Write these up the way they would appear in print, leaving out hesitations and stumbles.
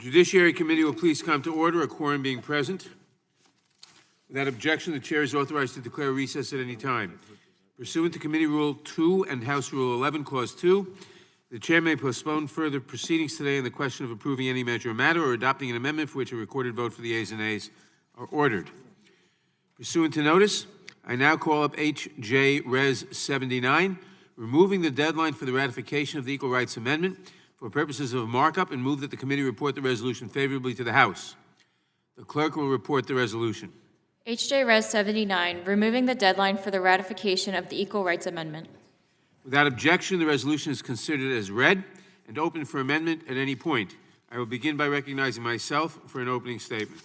Judiciary Committee will please come to order, a quorum being present. Without objection, the chair is authorized to declare recess at any time. Pursuant to Committee Rule 2 and House Rule 11, Clause 2, the chair may postpone further proceedings today on the question of approving any measure or matter or adopting an amendment for which a recorded vote for the ayes and nays are ordered. Pursuant to notice, I now call up H.J. Res. 79, removing the deadline for the ratification of the Equal Rights Amendment for purposes of markup, and move that the committee report the resolution favorably to the House. The clerk will report the resolution. H.J. Res. 79, removing the deadline for the ratification of the Equal Rights Amendment. Without objection, the resolution is considered as read and open for amendment at any point. I will begin by recognizing myself for an opening statement.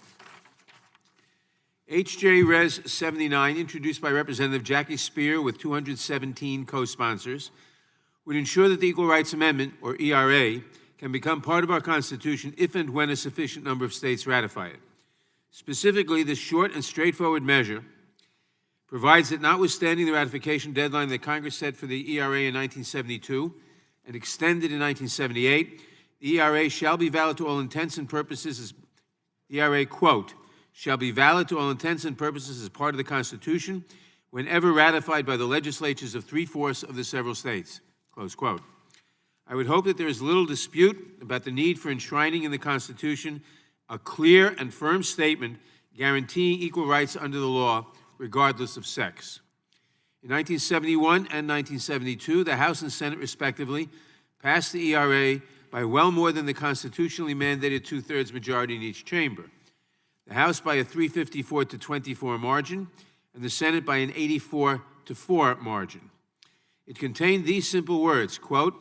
H.J. Res. 79, introduced by Representative Jackie Spear with 217 co-sponsors, would ensure that the Equal Rights Amendment, or ERA, can become part of our Constitution if and when a sufficient number of states ratify it. Specifically, this short and straightforward measure provides that notwithstanding the ratification deadline that Congress set for the ERA in 1972 and extended in 1978, the ERA shall be valid to all intents and purposes as the ERA, quote, shall be valid to all intents and purposes as part of the Constitution whenever ratified by the legislatures of 3/4 of the several states, close quote. I would hope that there is little dispute about the need for enshrining in the Constitution a clear and firm statement guaranteeing equal rights under the law, regardless of sex. In 1971 and 1972, the House and Senate, respectively, passed the ERA by well more than the constitutionally mandated 2/3 majority in each chamber. The House by a 354-24 margin, and the Senate by an 84-4 margin. It contained these simple words, quote,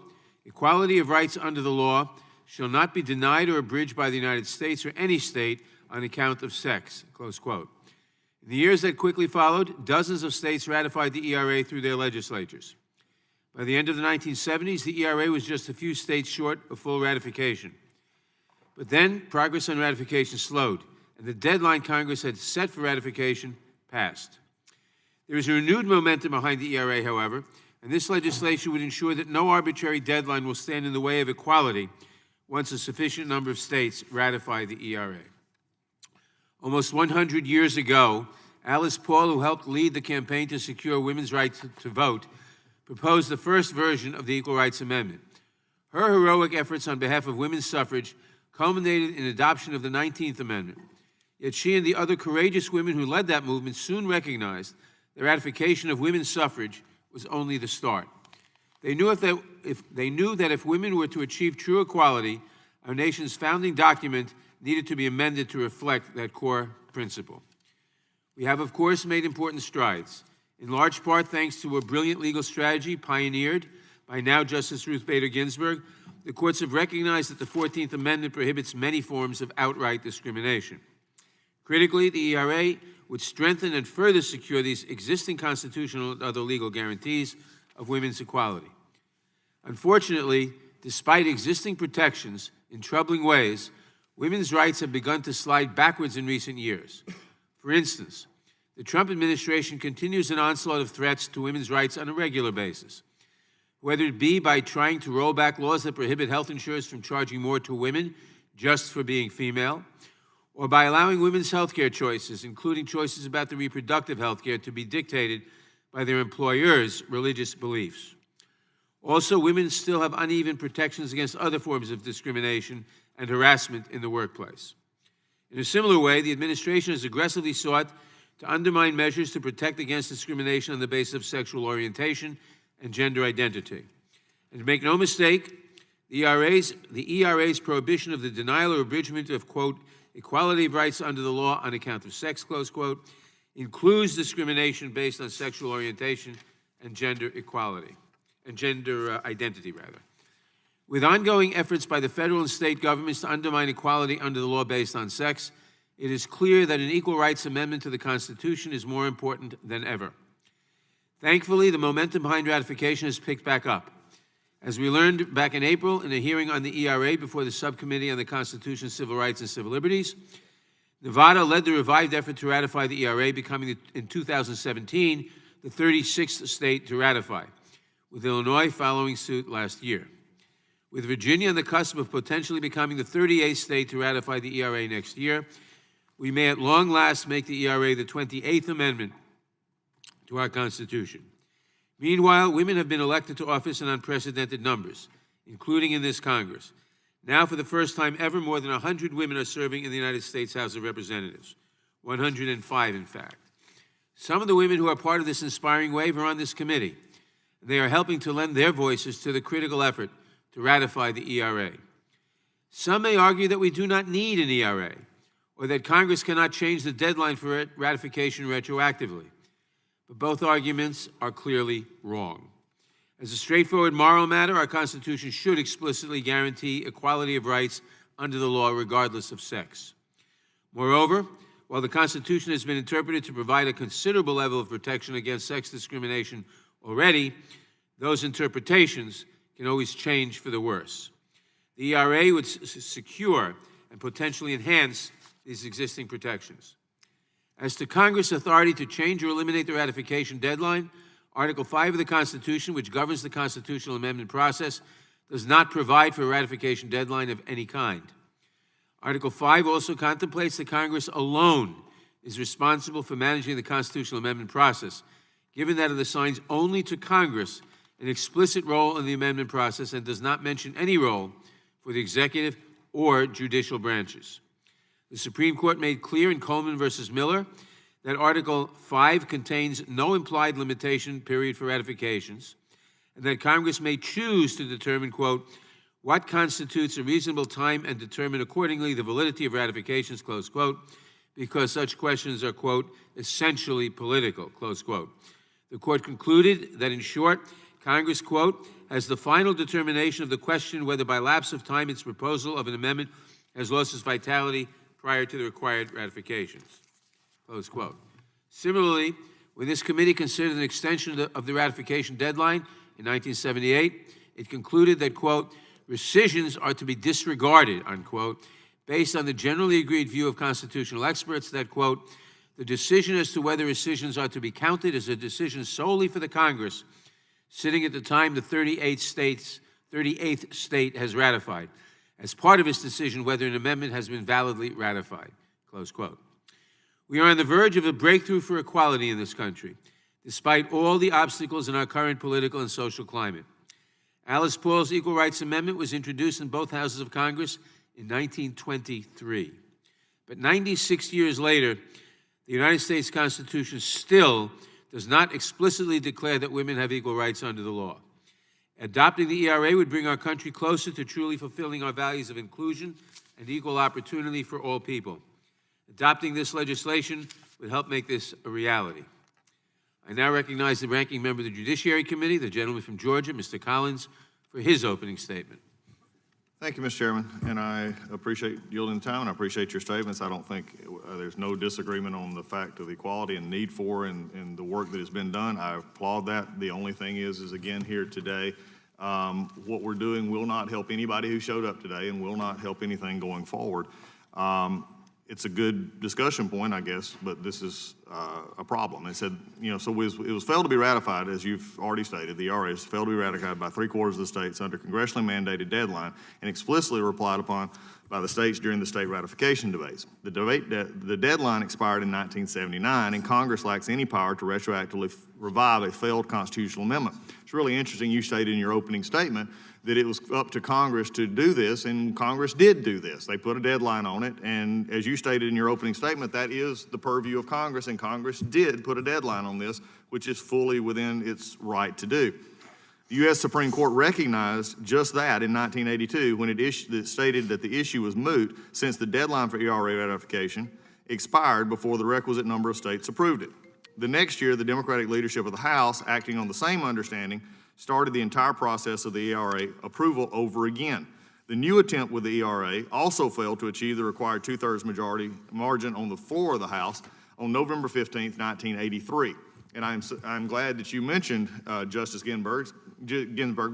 equality of rights under the law shall not be denied or abridged by the United States or any state on account of sex, close quote. In the years that quickly followed, dozens of states ratified the ERA through their legislatures. By the end of the 1970s, the ERA was just a few states short of full ratification. But then, progress on ratification slowed, and the deadline Congress had set for ratification passed. There is a renewed momentum behind the ERA, however, and this legislation would ensure that no arbitrary deadline will stand in the way of equality once a sufficient number of states ratify the ERA. Almost 100 years ago, Alice Paul, who helped lead the campaign to secure women's right to vote, proposed the first version of the Equal Rights Amendment. Her heroic efforts on behalf of women's suffrage culminated in adoption of the 19th Amendment. Yet she and the other courageous women who led that movement soon recognized the ratification of women's suffrage was only the start. They knew that if women were to achieve true equality, our nation's founding document needed to be amended to reflect that core principle. We have, of course, made important strides, in large part thanks to a brilliant legal strategy pioneered by now Justice Ruth Bader Ginsburg. The courts have recognized that the 14th Amendment prohibits many forms of outright discrimination. Critically, the ERA would strengthen and further secure these existing constitutional and other legal guarantees of women's equality. Unfortunately, despite existing protections in troubling ways, women's rights have begun to slide backwards in recent years. For instance, the Trump administration continues an onslaught of threats to women's rights on a regular basis, whether it be by trying to roll back laws that prohibit health insurers from charging more to women just for being female, or by allowing women's health care choices, including choices about the reproductive health care, to be dictated by their employers' religious beliefs. Also, women still have uneven protections against other forms of discrimination and harassment in the workplace. In a similar way, the administration has aggressively sought to undermine measures to protect against discrimination on the basis of sexual orientation and gender identity. And make no mistake, the ERA's prohibition of the denial or abridgment of, quote, equality of rights under the law on account of sex, close quote, includes discrimination based on sexual orientation and gender equality, and gender identity, rather. With ongoing efforts by the federal and state governments to undermine equality under the law based on sex, it is clear that an equal rights amendment to the Constitution is more important than ever. Thankfully, the momentum behind ratification has picked back up. As we learned back in April in a hearing on the ERA before the Subcommittee on the Constitution, Civil Rights, and Civil Liberties, Nevada led the revived effort to ratify the ERA, becoming, in 2017, the 36th state to ratify, with Illinois following suit last year. With Virginia on the cusp of potentially becoming the 38th state to ratify the ERA next year, we may at long last make the ERA the 28th Amendment to our Constitution. Meanwhile, women have been elected to office in unprecedented numbers, including in this Congress. Now, for the first time ever, more than 100 women are serving in the United States House of Representatives, 105 in fact. Some of the women who are part of this inspiring wave are on this committee. They are helping to lend their voices to the critical effort to ratify the ERA. Some may argue that we do not need an ERA, or that Congress cannot change the deadline for ratification retroactively. But both arguments are clearly wrong. As a straightforward moral matter, our Constitution should explicitly guarantee equality of rights under the law, regardless of sex. Moreover, while the Constitution has been interpreted to provide a considerable level of protection against sex discrimination already, those interpretations can always change for the worse. The ERA would secure and potentially enhance these existing protections. As to Congress' authority to change or eliminate the ratification deadline, Article 5 of the Constitution, which governs the constitutional amendment process, does not provide for a ratification deadline of any kind. Article 5 also contemplates that Congress alone is responsible for managing the constitutional amendment process, given that it assigns only to Congress an explicit role in the amendment process and does not mention any role for the executive or judicial branches. The Supreme Court made clear in Coleman versus Miller that Article 5 contains no implied limitation period for ratifications, and that Congress may choose to determine, quote, what constitutes a reasonable time and determine accordingly the validity of ratifications, close quote, because such questions are, quote, essentially political, close quote. The court concluded that, in short, Congress, quote, has the final determination of the question whether by lapse of time its proposal of an amendment has lost its vitality prior to the required ratifications, close quote. Similarly, when this committee considered an extension of the ratification deadline in 1978, it concluded that, quote, rescissions are to be disregarded, unquote, based on the generally agreed view of constitutional experts that, quote, the decision as to whether rescissions are to be counted is a decision solely for the Congress sitting at the time the 38th state has ratified, as part of its decision whether an amendment has been validly ratified, close quote. We are on the verge of a breakthrough for equality in this country, despite all the obstacles in our current political and social climate. Alice Paul's Equal Rights Amendment was introduced in both houses of Congress in 1923. But 96 years later, the United States Constitution still does not explicitly declare that women have equal rights under the law. Adopting the ERA would bring our country closer to truly fulfilling our values of inclusion and equal opportunity for all people. Adopting this legislation would help make this a reality. I now recognize the ranking member of the Judiciary Committee, the gentleman from Georgia, Mr. Collins, for his opening statement. Thank you, Mr. Chairman, and I appreciate yielding the time, and I appreciate your statements. I don't think there's no disagreement on the fact of the equality and need for and the work that has been done. I applaud that. The only thing is again here today, what we're doing will not help anybody who showed up today and will not help anything going forward. It's a good discussion point, I guess, but this is a problem. They said, you know, so it was failed to be ratified, as you've already stated. The ERA has failed to be ratified by 3/4 of the states under congressionally mandated deadline and explicitly replied upon by the states during the state ratification debates. The deadline expired in 1979, and Congress lacks any power to retroactively revive a failed constitutional amendment. It's really interesting you stated in your opening statement that it was up to Congress to do this, and Congress did do this. They put a deadline on it, and as you stated in your opening statement, that is the purview of Congress, and Congress did put a deadline on this, which is fully within its right to do. The U.S. Supreme Court recognized just that in 1982 when it stated that the issue was moot since the deadline for ERA ratification expired before the requisite number of states approved it. The next year, the Democratic leadership of the House, acting on the same understanding, started the entire process of the ERA approval over again. The new attempt with the ERA also failed to achieve the required 2/3 majority margin on the floor of the House on November 15, 1983. And I'm glad that you mentioned Justice Ginsburg,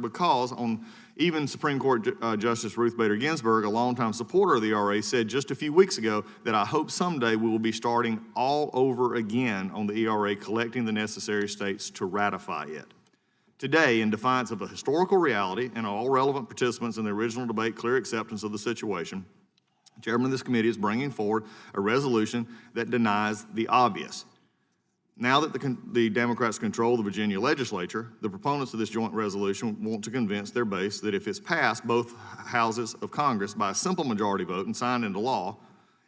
because on even Supreme Court Justice Ruth Bader Ginsburg, a longtime supporter of the ERA, said just a few weeks ago that I hope someday we will be starting all over again on the ERA, collecting the necessary states to ratify it. Today, in defiance of a historical reality and all relevant participants in the original debate clear acceptance of the situation, the chairman of this committee is bringing forward a resolution that denies the obvious. Now that the Democrats control the Virginia legislature, the proponents of this joint resolution want to convince their base that if it's passed both houses of Congress by a simple majority vote and signed into law,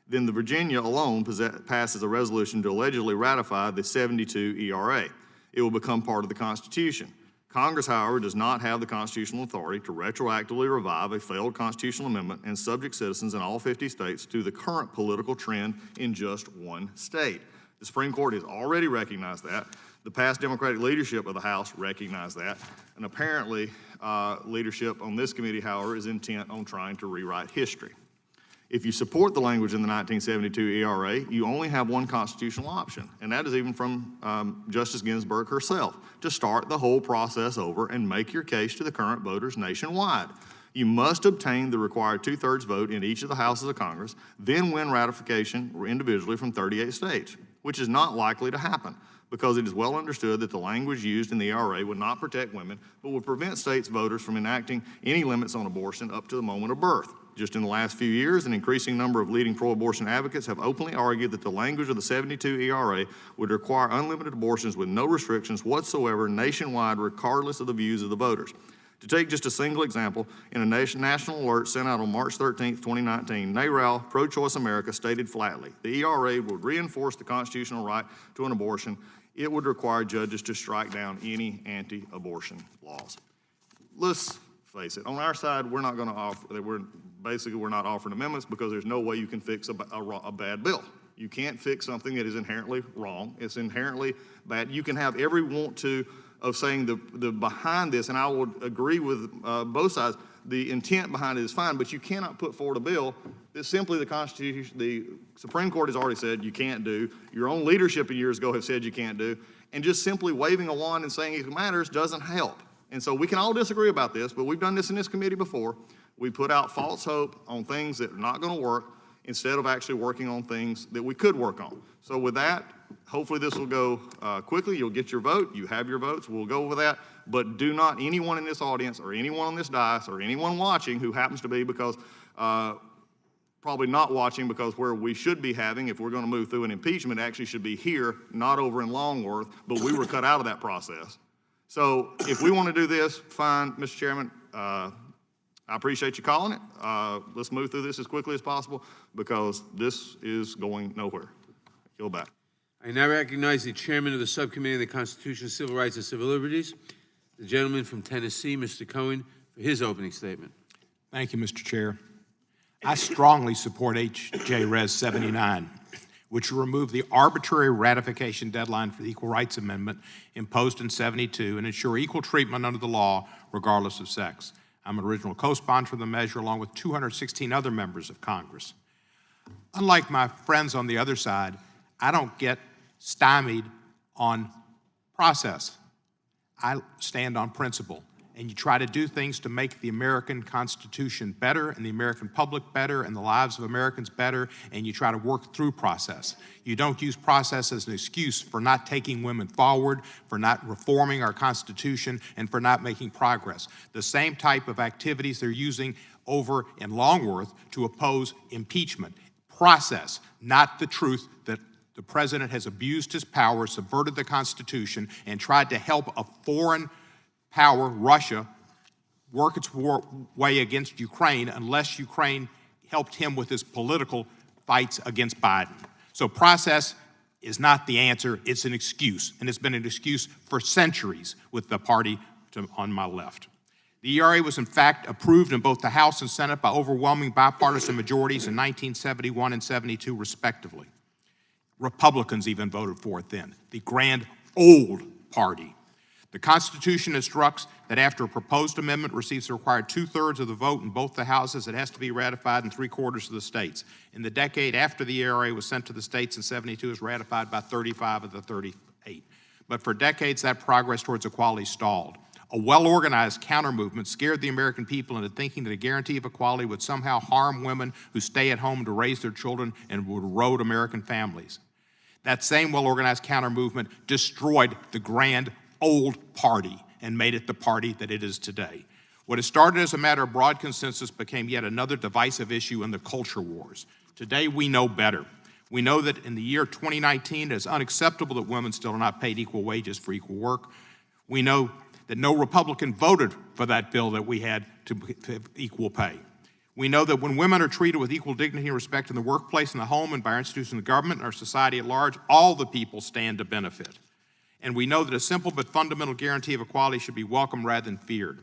then the Virginia alone passes a resolution to allegedly ratify the 72 ERA. It will become part of the Constitution. Congress, however, does not have the constitutional authority to retroactively revive a failed constitutional amendment and subject citizens in all 50 states to the current political trend in just one state. The Supreme Court has already recognized that. The past Democratic leadership of the House recognized that. And apparently, leadership on this committee, however, is intent on trying to rewrite history. If you support the language in the 1972 ERA, you only have one constitutional option, and that is even from Justice Ginsburg herself, to start the whole process over and make your case to the current voters nationwide. You must obtain the required 2/3 vote in each of the houses of Congress, then win ratification individually from 38 states, which is not likely to happen because it is well understood that the language used in the ERA would not protect women, but would prevent states' voters from enacting any limits on abortion up to the moment of birth. Just in the last few years, an increasing number of leading pro-abortion advocates have openly argued that the language of the 72 ERA would require unlimited abortions with no restrictions whatsoever nationwide, regardless of the views of the voters. To take just a single example, in a national alert sent out on March 13, 2019, NARAL, Pro-Choice America, stated flatly, the ERA would reinforce the constitutional right to an abortion. It would require judges to strike down any anti-abortion laws. Let's face it, on our side, we're not going to offer, we're not offering amendments because there's no way you can fix a bad bill. You can't fix something that is inherently wrong. It's inherently bad. You can have every want to of saying the behind this, and I would agree with both sides, the intent behind it is fine, but you cannot put forward a bill that simply the Constitution, the Supreme Court has already said you can't do, your own leadership years ago have said you can't do, and just simply waving a wand and saying it matters doesn't help. And so we can all disagree about this, but we've done this in this committee before. We put out false hope on things that are not going to work instead of actually working on things that we could work on. So with that, hopefully this will go quickly. You'll get your vote. You have your votes. We'll go over that. But do not, anyone in this audience or anyone on this dais or anyone watching who happens to be, because probably not watching, because where we should be having, if we're going to move through an impeachment, actually should be here, not over in Longworth, but we were cut out of that process. So if we want to do this, fine, Mr. Chairman, I appreciate you calling it. Let's move through this as quickly as possible because this is going nowhere. Yield back. I now recognize the chairman of the Subcommittee on the Constitution, Civil Rights, and Civil Liberties, the gentleman from Tennessee, Mr. Cohen, for his opening statement. Thank you, Mr. Chair. I strongly support H.J. Res. 79, which will remove the arbitrary ratification deadline for the Equal Rights Amendment imposed in 72 and ensure equal treatment under the law regardless of sex. I'm an original co-sponsor of the measure along with 216 other members of Congress. Unlike my friends on the other side, I don't get stymied on process. I stand on principle. And you try to do things to make the American Constitution better and the American public better and the lives of Americans better, and you try to work through process. You don't use process as an excuse for not taking women forward, for not reforming our Constitution, and for not making progress. The same type of activities they're using over in Longworth to oppose impeachment. Process, not the truth that the president has abused his power, subverted the Constitution, and tried to help a foreign power, Russia, work its way against Ukraine unless Ukraine helped him with his political fights against Biden. So process is not the answer, it's an excuse, and it's been an excuse for centuries with the party on my left. The ERA was in fact approved in both the House and Senate by overwhelming bipartisan majorities in 1971 and 72 respectively. Republicans even voted for it then, the grand old party. The Constitution instructs that after a proposed amendment receives the required 2/3 of the vote in both the houses, it has to be ratified in 3/4 of the states. In the decade after the ERA was sent to the states in 72, it was ratified by 35 of the 38. But for decades, that progress towards equality stalled. A well-organized counter-movement scared the American people into thinking that a guarantee of equality would somehow harm women who stay at home to raise their children and would erode American families. That same well-organized counter-movement destroyed the grand old party and made it the party that it is today. What has started as a matter of broad consensus became yet another divisive issue in the culture wars. Today, we know better. We know that in the year 2019, it is unacceptable that women still are not paid equal wages for equal work. We know that no Republican voted for that bill that we had to have equal pay. We know that when women are treated with equal dignity and respect in the workplace, in the home, and by our institutions of government and our society at large, all the people stand to benefit. And we know that a simple but fundamental guarantee of equality should be welcomed rather than feared.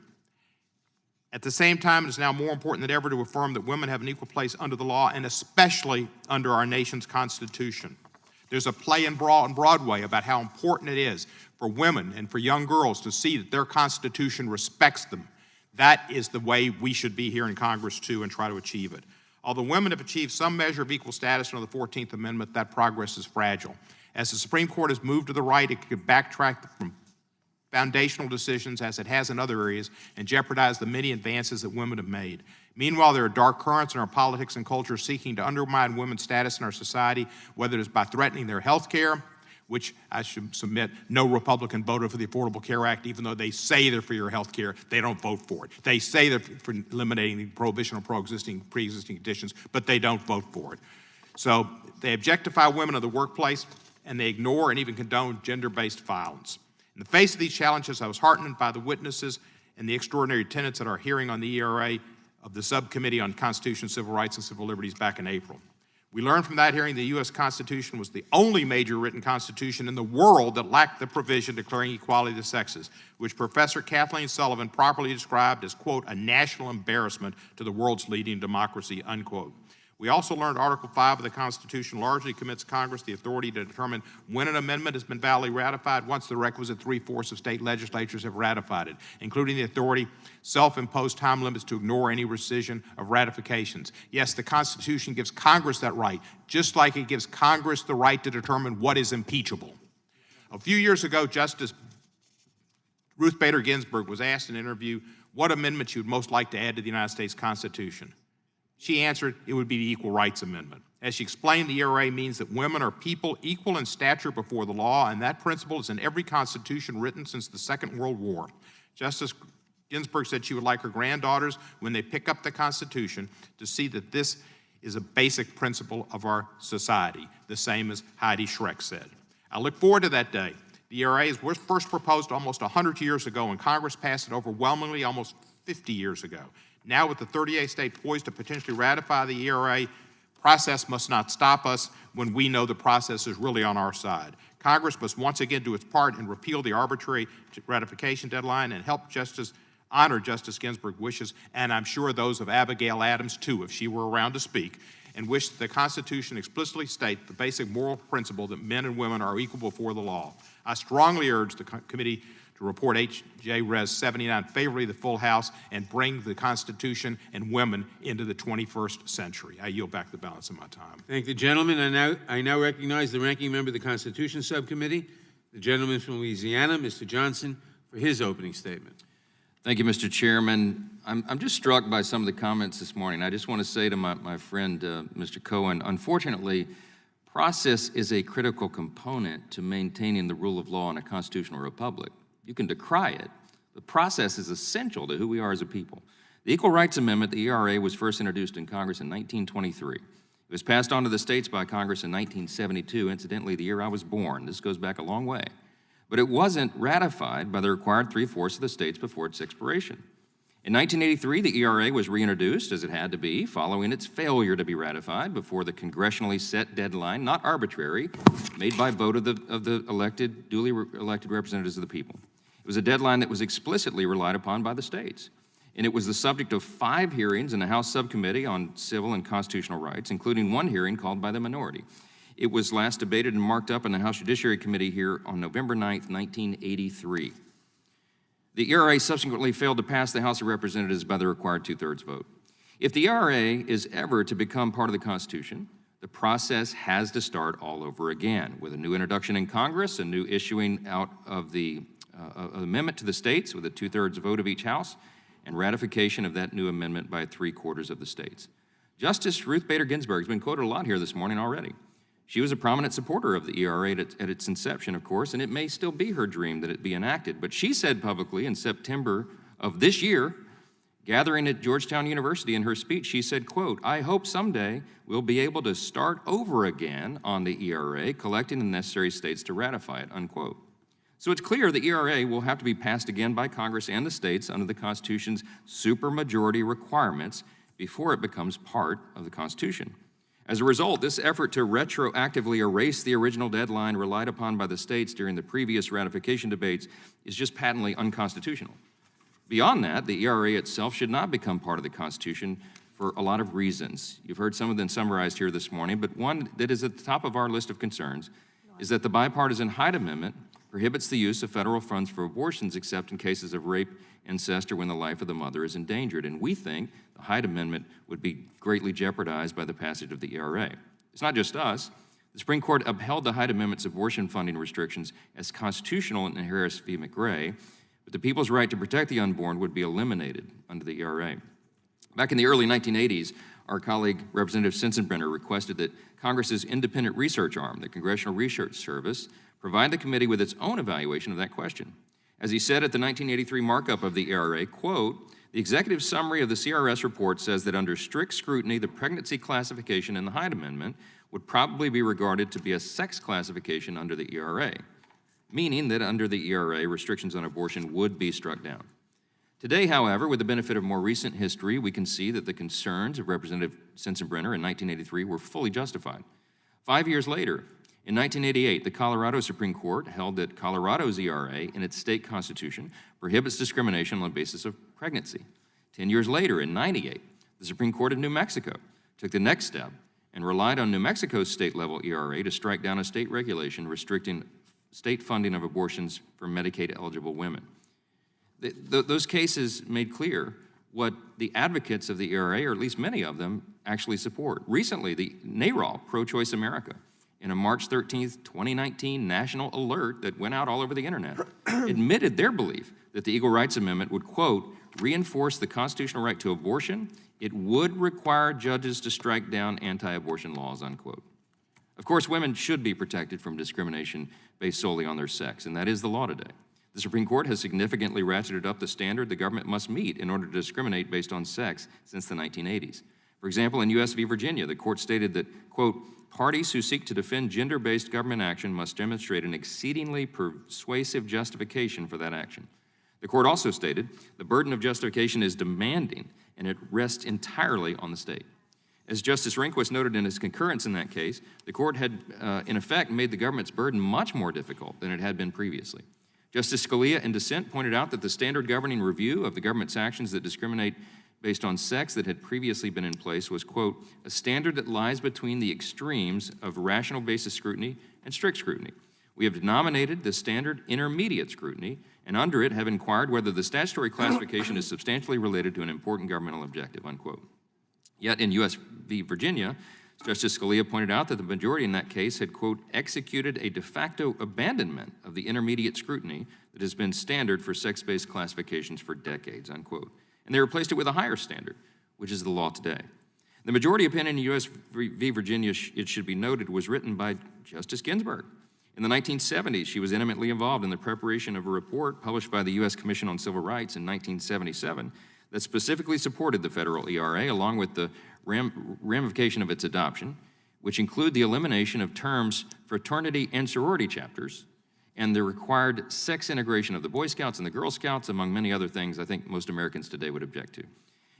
At the same time, it is now more important than ever to affirm that women have an equal place under the law and especially under our nation's Constitution. There's a play on Broadway about how important it is for women and for young girls to see that their Constitution respects them. That is the way we should be here in Congress, too, and try to achieve it. Although women have achieved some measure of equal status under the 14th Amendment, that progress is fragile. As the Supreme Court has moved to the right, it could backtrack from foundational decisions, as it has in other areas, and jeopardize the many advances that women have made. Meanwhile, there are dark currents in our politics and culture seeking to undermine women's status in our society, whether it is by threatening their health care, which I should submit, no Republican voted for the Affordable Care Act, even though they say they're for your health care, they don't vote for it. They say they're for eliminating the prohibition on pre-existing conditions, but they don't vote for it. So they objectify women in the workplace, and they ignore and even condone gender-based violence. In the face of these challenges, I was heartened by the witnesses and the extraordinary tenets at our hearing on the ERA of the Subcommittee on Constitution, Civil Rights, and Civil Liberties back in April. We learned from that hearing the U.S. Constitution was the only major written constitution in the world that lacked the provision declaring equality of the sexes, which Professor Kathleen Sullivan properly described as, quote, a national embarrassment to the world's leading democracy, unquote. We also learned Article 5 of the Constitution largely commits Congress the authority to determine when an amendment has been validly ratified once the requisite 3/4 of state legislatures have ratified it, including the authority self-imposed time limits to ignore any rescission of ratifications. Yes, the Constitution gives Congress that right, just like it gives Congress the right to determine what is impeachable. A few years ago, Justice Ruth Bader Ginsburg was asked in an interview what amendment she would most like to add to the United States Constitution. She answered it would be the Equal Rights Amendment. As she explained, the ERA means that women are people equal in stature before the law, and that principle is in every constitution written since the Second World War. Justice Ginsburg said she would like her granddaughters, when they pick up the Constitution, to see that this is a basic principle of our society, the same as Heidi Schreck said. I look forward to that day. The ERA was first proposed almost 100 years ago, and Congress passed it overwhelmingly almost 50 years ago. Now, with the 38th state poised to potentially ratify the ERA, process must not stop us when we know the process is really on our side. Congress must once again do its part and repeal the arbitrary ratification deadline and help honor Justice Ginsburg's wishes, and I'm sure those of Abigail Adams, too, if she were around to speak, and wish that the Constitution explicitly state the basic moral principle that men and women are equal before the law. I strongly urge the committee to report H.J. Res. 79 favorably to the full House and bring the Constitution and women into the 21st century. I yield back the balance of my time. Thank the gentleman. I now recognize the ranking member of the Constitution Subcommittee, the gentleman from Louisiana, Mr. Johnson, for his opening statement. Thank you, Mr. Chairman. I'm just struck by some of the comments this morning. I just want to say to my friend, Mr. Cohen, unfortunately, process is a critical component to maintaining the rule of law in a constitutional republic. You can decry it, but process is essential to who we are as a people. The Equal Rights Amendment, the ERA, was first introduced in Congress in 1923. It was passed on to the states by Congress in 1972, incidentally, the year I was born. This goes back a long way. But it wasn't ratified by the required 3/4 of the states before its expiration. In 1983, the ERA was reintroduced, as it had to be, following its failure to be ratified before the congressionally set deadline, not arbitrary, made by vote of the duly elected representatives of the people. It was a deadline that was explicitly relied upon by the states, and it was the subject of 5 hearings in the House Subcommittee on Civil and Constitutional Rights, including 1 hearing called by the minority. It was last debated and marked up in the House Judiciary Committee here on November 9th, 1983. The ERA subsequently failed to pass the House of Representatives by the required 2/3 vote. If the ERA is ever to become part of the Constitution, the process has to start all over again, with a new introduction in Congress, a new issuing out of the amendment to the states with a 2/3 vote of each House, and ratification of that new amendment by 3/4 of the states. Justice Ruth Bader Ginsburg has been quoted a lot here this morning already. She was a prominent supporter of the ERA at its inception, of course, and it may still be her dream that it be enacted. But she said publicly in September of this year, gathering at Georgetown University, in her speech, she said, quote, "I hope someday we'll be able to start over again on the ERA, collecting the necessary states to ratify it," unquote. So it's clear the ERA will have to be passed again by Congress and the states under the Constitution's supermajority requirements before it becomes part of the Constitution. As a result, this effort to retroactively erase the original deadline relied upon by the states during the previous ratification debates is just patently unconstitutional. Beyond that, the ERA itself should not become part of the Constitution for a lot of reasons. You've heard some of them summarized here this morning, but one that is at the top of our list of concerns is that the bipartisan Hyde Amendment prohibits the use of federal funds for abortions except in cases of rape, incest, or when the life of the mother is endangered. And we think the Hyde Amendment would be greatly jeopardized by the passage of the ERA. It's not just us. The Supreme Court upheld the Hyde Amendment's abortion funding restrictions as constitutional in Harris v. McRae, but the people's right to protect the unborn would be eliminated under the ERA. Back in the early 1980s, our colleague Representative Sensenbrenner requested that Congress's independent research arm, the Congressional Research Service, provide the committee with its own evaluation of that question. As he said at the 1983 markup of the ERA, quote, "The executive summary of the CRS report says that under strict scrutiny, the pregnancy classification in the Hyde Amendment would probably be regarded to be a sex classification under the ERA, meaning that under the ERA, restrictions on abortion would be struck down. Today, however, with the benefit of more recent history, we can see that the concerns of Representative Sensenbrenner in 1983 were fully justified. 5 years later, in 1988, the Colorado Supreme Court held that Colorado's ERA in its state constitution prohibits discrimination on the basis of pregnancy. 10 years later, in 98, the Supreme Court of New Mexico took the next step and relied on New Mexico's state-level ERA to strike down a state regulation restricting state funding of abortions for Medicaid-eligible women. Those cases made clear what the advocates of the ERA, or at least many of them, actually support. Recently, the NARAL, Pro-Choice America, in a March 13th, 2019 national alert that went out all over the internet, admitted their belief that the Equal Rights Amendment would, quote, "reinforce the constitutional right to abortion. It would require judges to strike down anti-abortion laws," unquote. Of course, women should be protected from discrimination based solely on their sex, and that is the law today. The Supreme Court has significantly ratcheted up the standard the government must meet in order to discriminate based on sex since the 1980s. For example, in U.S. v. Virginia, the court stated that, quote, "parties who seek to defend gender-based government action must demonstrate an exceedingly persuasive justification for that action." The court also stated, "the burden of justification is demanding, and it rests entirely on the state." As Justice Rehnquist noted in his concurrence in that case, the court had, in effect, made the government's burden much more difficult than it had been previously. Justice Scalia, in dissent, pointed out that the standard governing review of the government's actions that discriminate based on sex that had previously been in place was, quote, "a standard that lies between the extremes of rational basis scrutiny and strict scrutiny. We have denominated the standard intermediate scrutiny, and under it have inquired whether the statutory classification is substantially related to an important governmental objective," unquote. Yet in U.S. v. Virginia, Justice Scalia pointed out that the majority in that case had, quote, "executed a de facto abandonment of the intermediate scrutiny that has been standard for sex-based classifications for decades," unquote. And they replaced it with a higher standard, which is the law today. The majority opinion in U.S. v. Virginia, it should be noted, was written by Justice Ginsburg. In the 1970s, she was intimately involved in the preparation of a report published by the U.S. Commission on Civil Rights in 1977 that specifically supported the federal ERA, along with the ramification of its adoption, which include the elimination of terms fraternity and sorority chapters and the required sex integration of the Boy Scouts and the Girl Scouts, among many other things I think most Americans today would object to.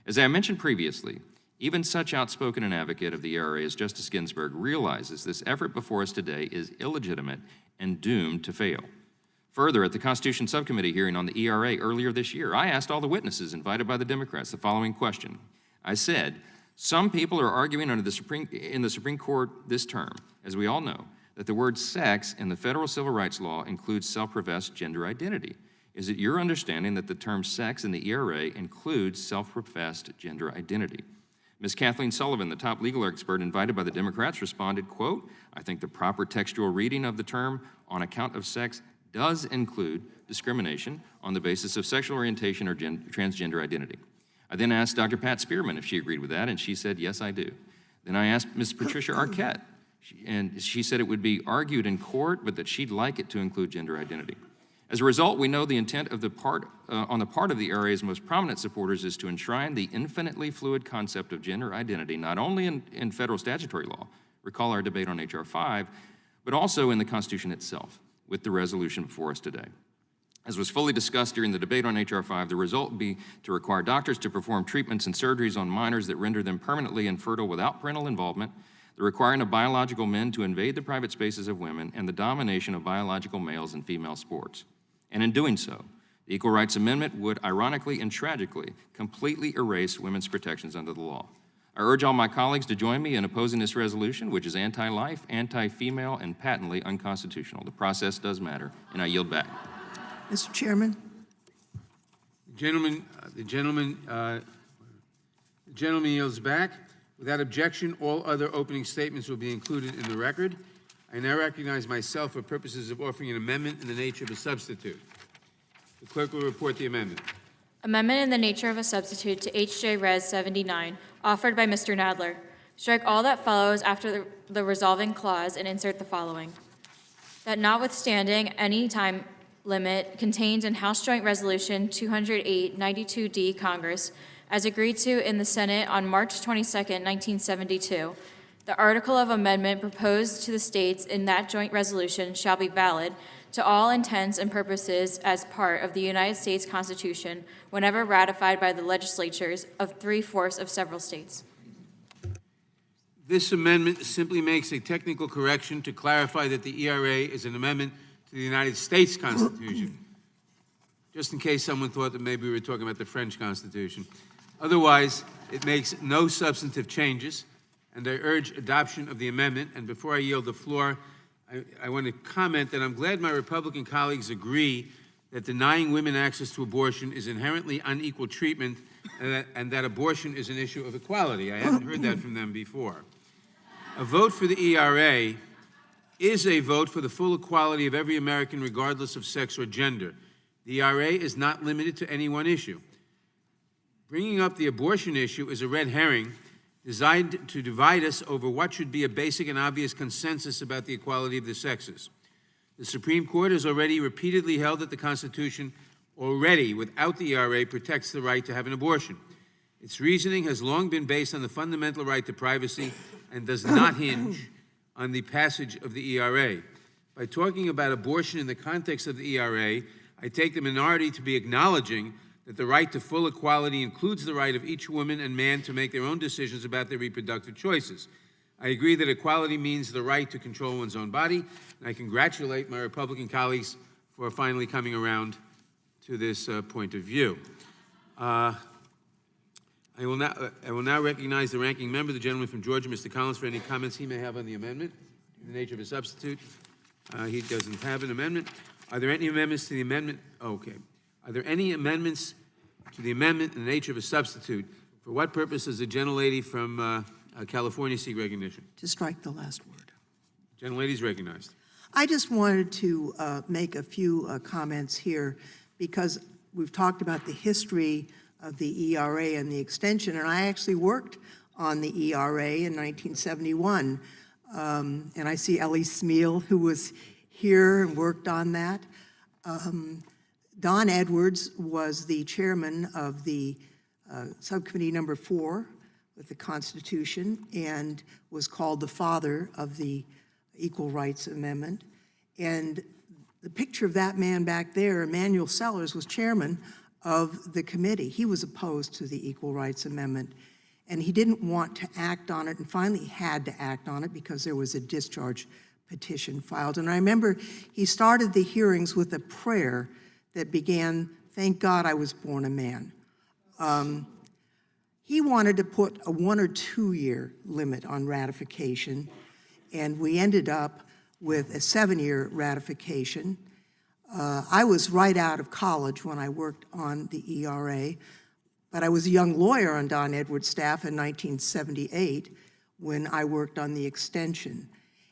As I mentioned previously, even such outspoken an advocate of the ERA as Justice Ginsburg realizes this effort before us today is illegitimate and doomed to fail. Further, at the Constitution Subcommittee hearing on the ERA earlier this year, I asked all the witnesses invited by the Democrats the following question. I said, "Some people are arguing in the Supreme Court this term, as we all know, that the word sex in the federal civil rights law includes self-professed gender identity. Is it your understanding that the term sex in the ERA includes self-professed gender identity?" Ms. Kathleen Sullivan, the top legal expert invited by the Democrats, responded, quote, "I think the proper textual reading of the term on account of sex does include discrimination on the basis of sexual orientation or transgender identity." I then asked Dr. Pat Spearman if she agreed with that, and she said, "Yes, I do." Then I asked Ms. Patricia Arquette. And she said it would be argued in court, but that she'd like it to include gender identity. As a result, we know the intent of on the part of the ERA's most prominent supporters is to enshrine the infinitely fluid concept of gender identity, not only in federal statutory law, recall our debate on H.R. 5, but also in the Constitution itself, with the resolution before us today. As was fully discussed during the debate on H.R. 5, the result would be to require doctors to perform treatments and surgeries on minors that render them permanently infertile without parental involvement, the requiring of biological men to invade the private spaces of women, and the domination of biological males in female sports. And in doing so, the Equal Rights Amendment would, ironically and tragically, completely erase women's protections under the law. I urge all my colleagues to join me in opposing this resolution, which is anti-life, anti-female, and patently unconstitutional. The process does matter, and I yield back. Mr. Chairman. The gentleman yields back. Without objection, all other opening statements will be included in the record. I now recognize myself for purposes of offering an amendment in the nature of a substitute. The clerk will report the amendment. Amendment in the nature of a substitute to H.J. Res. 79, offered by Mr. Nadler. Strike all that follows after the resolving clause and insert the following. That notwithstanding any time limit contained in House Joint Resolution 208-92D Congress, as agreed to in the Senate on March 22, 1972, the article of amendment proposed to the states in that joint resolution shall be valid to all intents and purposes as part of the United States Constitution whenever ratified by the legislatures of 3/4 of several states. This amendment simply makes a technical correction to clarify that the ERA is an amendment to the United States Constitution, just in case someone thought that maybe we were talking about the French Constitution. Otherwise, it makes no substantive changes, and I urge adoption of the amendment. And before I yield the floor, I want to comment that I'm glad my Republican colleagues agree that denying women access to abortion is inherently unequal treatment and that abortion is an issue of equality. I haven't heard that from them before. A vote for the ERA is a vote for the full equality of every American regardless of sex or gender. The ERA is not limited to any one issue. Bringing up the abortion issue is a red herring designed to divide us over what should be a basic and obvious consensus about the equality of the sexes. The Supreme Court has already repeatedly held that the Constitution already, without the ERA, protects the right to have an abortion. Its reasoning has long been based on the fundamental right to privacy and does not hinge on the passage of the ERA. By talking about abortion in the context of the ERA, I take the minority to be acknowledging that the right to full equality includes the right of each woman and man to make their own decisions about their reproductive choices. I agree that equality means the right to control one's own body, and I congratulate my Republican colleagues for finally coming around to this point of view. I will now recognize the ranking member, the gentleman from Georgia, Mr. Collins, for any comments he may have on the amendment in the nature of a substitute. He doesn't have an amendment. Are there any amendments to the amendment? Okay. Are there any amendments to the amendment in the nature of a substitute? For what purpose does the gentlelady from California seek recognition? To strike the last word. Gentlelady is recognized. I just wanted to make a few comments here because we've talked about the history of the ERA and the extension, and I actually worked on the ERA in 1971. And I see Ellie Smeal, who was here and worked on that. Don Edwards was the chairman of the subcommittee number 4 with the Constitution and was called the father of the Equal Rights Amendment. And the picture of that man back there, Emanuel Sellers, was chairman of the committee. He was opposed to the Equal Rights Amendment, and he didn't want to act on it, and finally had to act on it because there was a discharge petition filed. And I remember he started the hearings with a prayer that began, "Thank God I was born a man." He wanted to put a 1 or 2 year limit on ratification, and we ended up with a 7-year ratification. I was right out of college when I worked on the ERA, but I was a young lawyer on Don Edwards' staff in 1978 when I worked on the extension.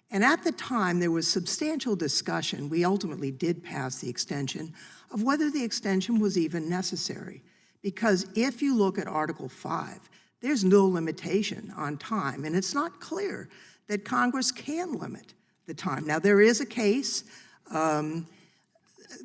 And at the time, there was substantial discussion, we ultimately did pass the extension, of whether the extension was even necessary. Because if you look at Article 5, there's no limitation on time, and it's not clear that Congress can limit the time. Now, there is a case,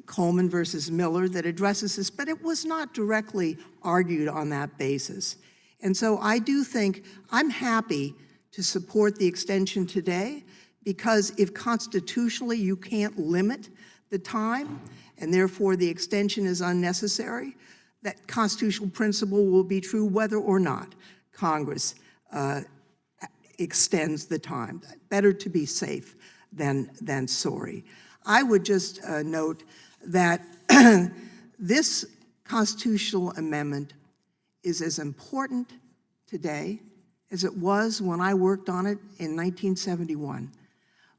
Coleman versus Miller, that addresses this, but it was not directly argued on that basis. And so I do think I'm happy to support the extension today, because if constitutionally you can't limit the time, and therefore the extension is unnecessary, that constitutional principle will be true whether or not Congress extends the time. Better to be safe than sorry. I would just note that this constitutional amendment is as important today as it was when I worked on it in 1971.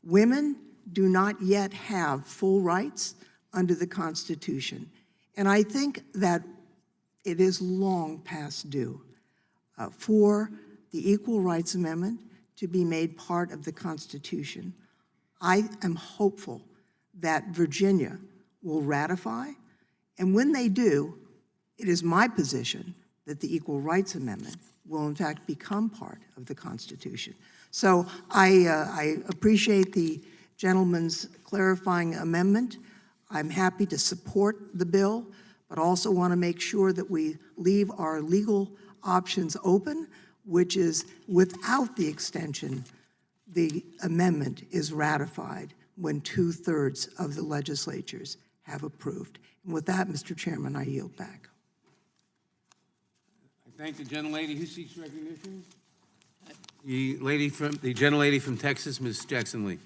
Women do not yet have full rights under the Constitution. And I think that it is long past due for the Equal Rights Amendment to be made part of the Constitution. I am hopeful that Virginia will ratify, and when they do, it is my position that the Equal Rights Amendment will in fact become part of the Constitution. So I appreciate the gentleman's clarifying amendment. I'm happy to support the bill, but also want to make sure that we leave our legal options open, which is without the extension, the amendment is ratified when 2/3 of the legislatures have approved. And with that, Mr. Chairman, I yield back. I thank the gentlelady. Who seeks recognition? The gentlelady from Texas, Ms. Jackson-Lee.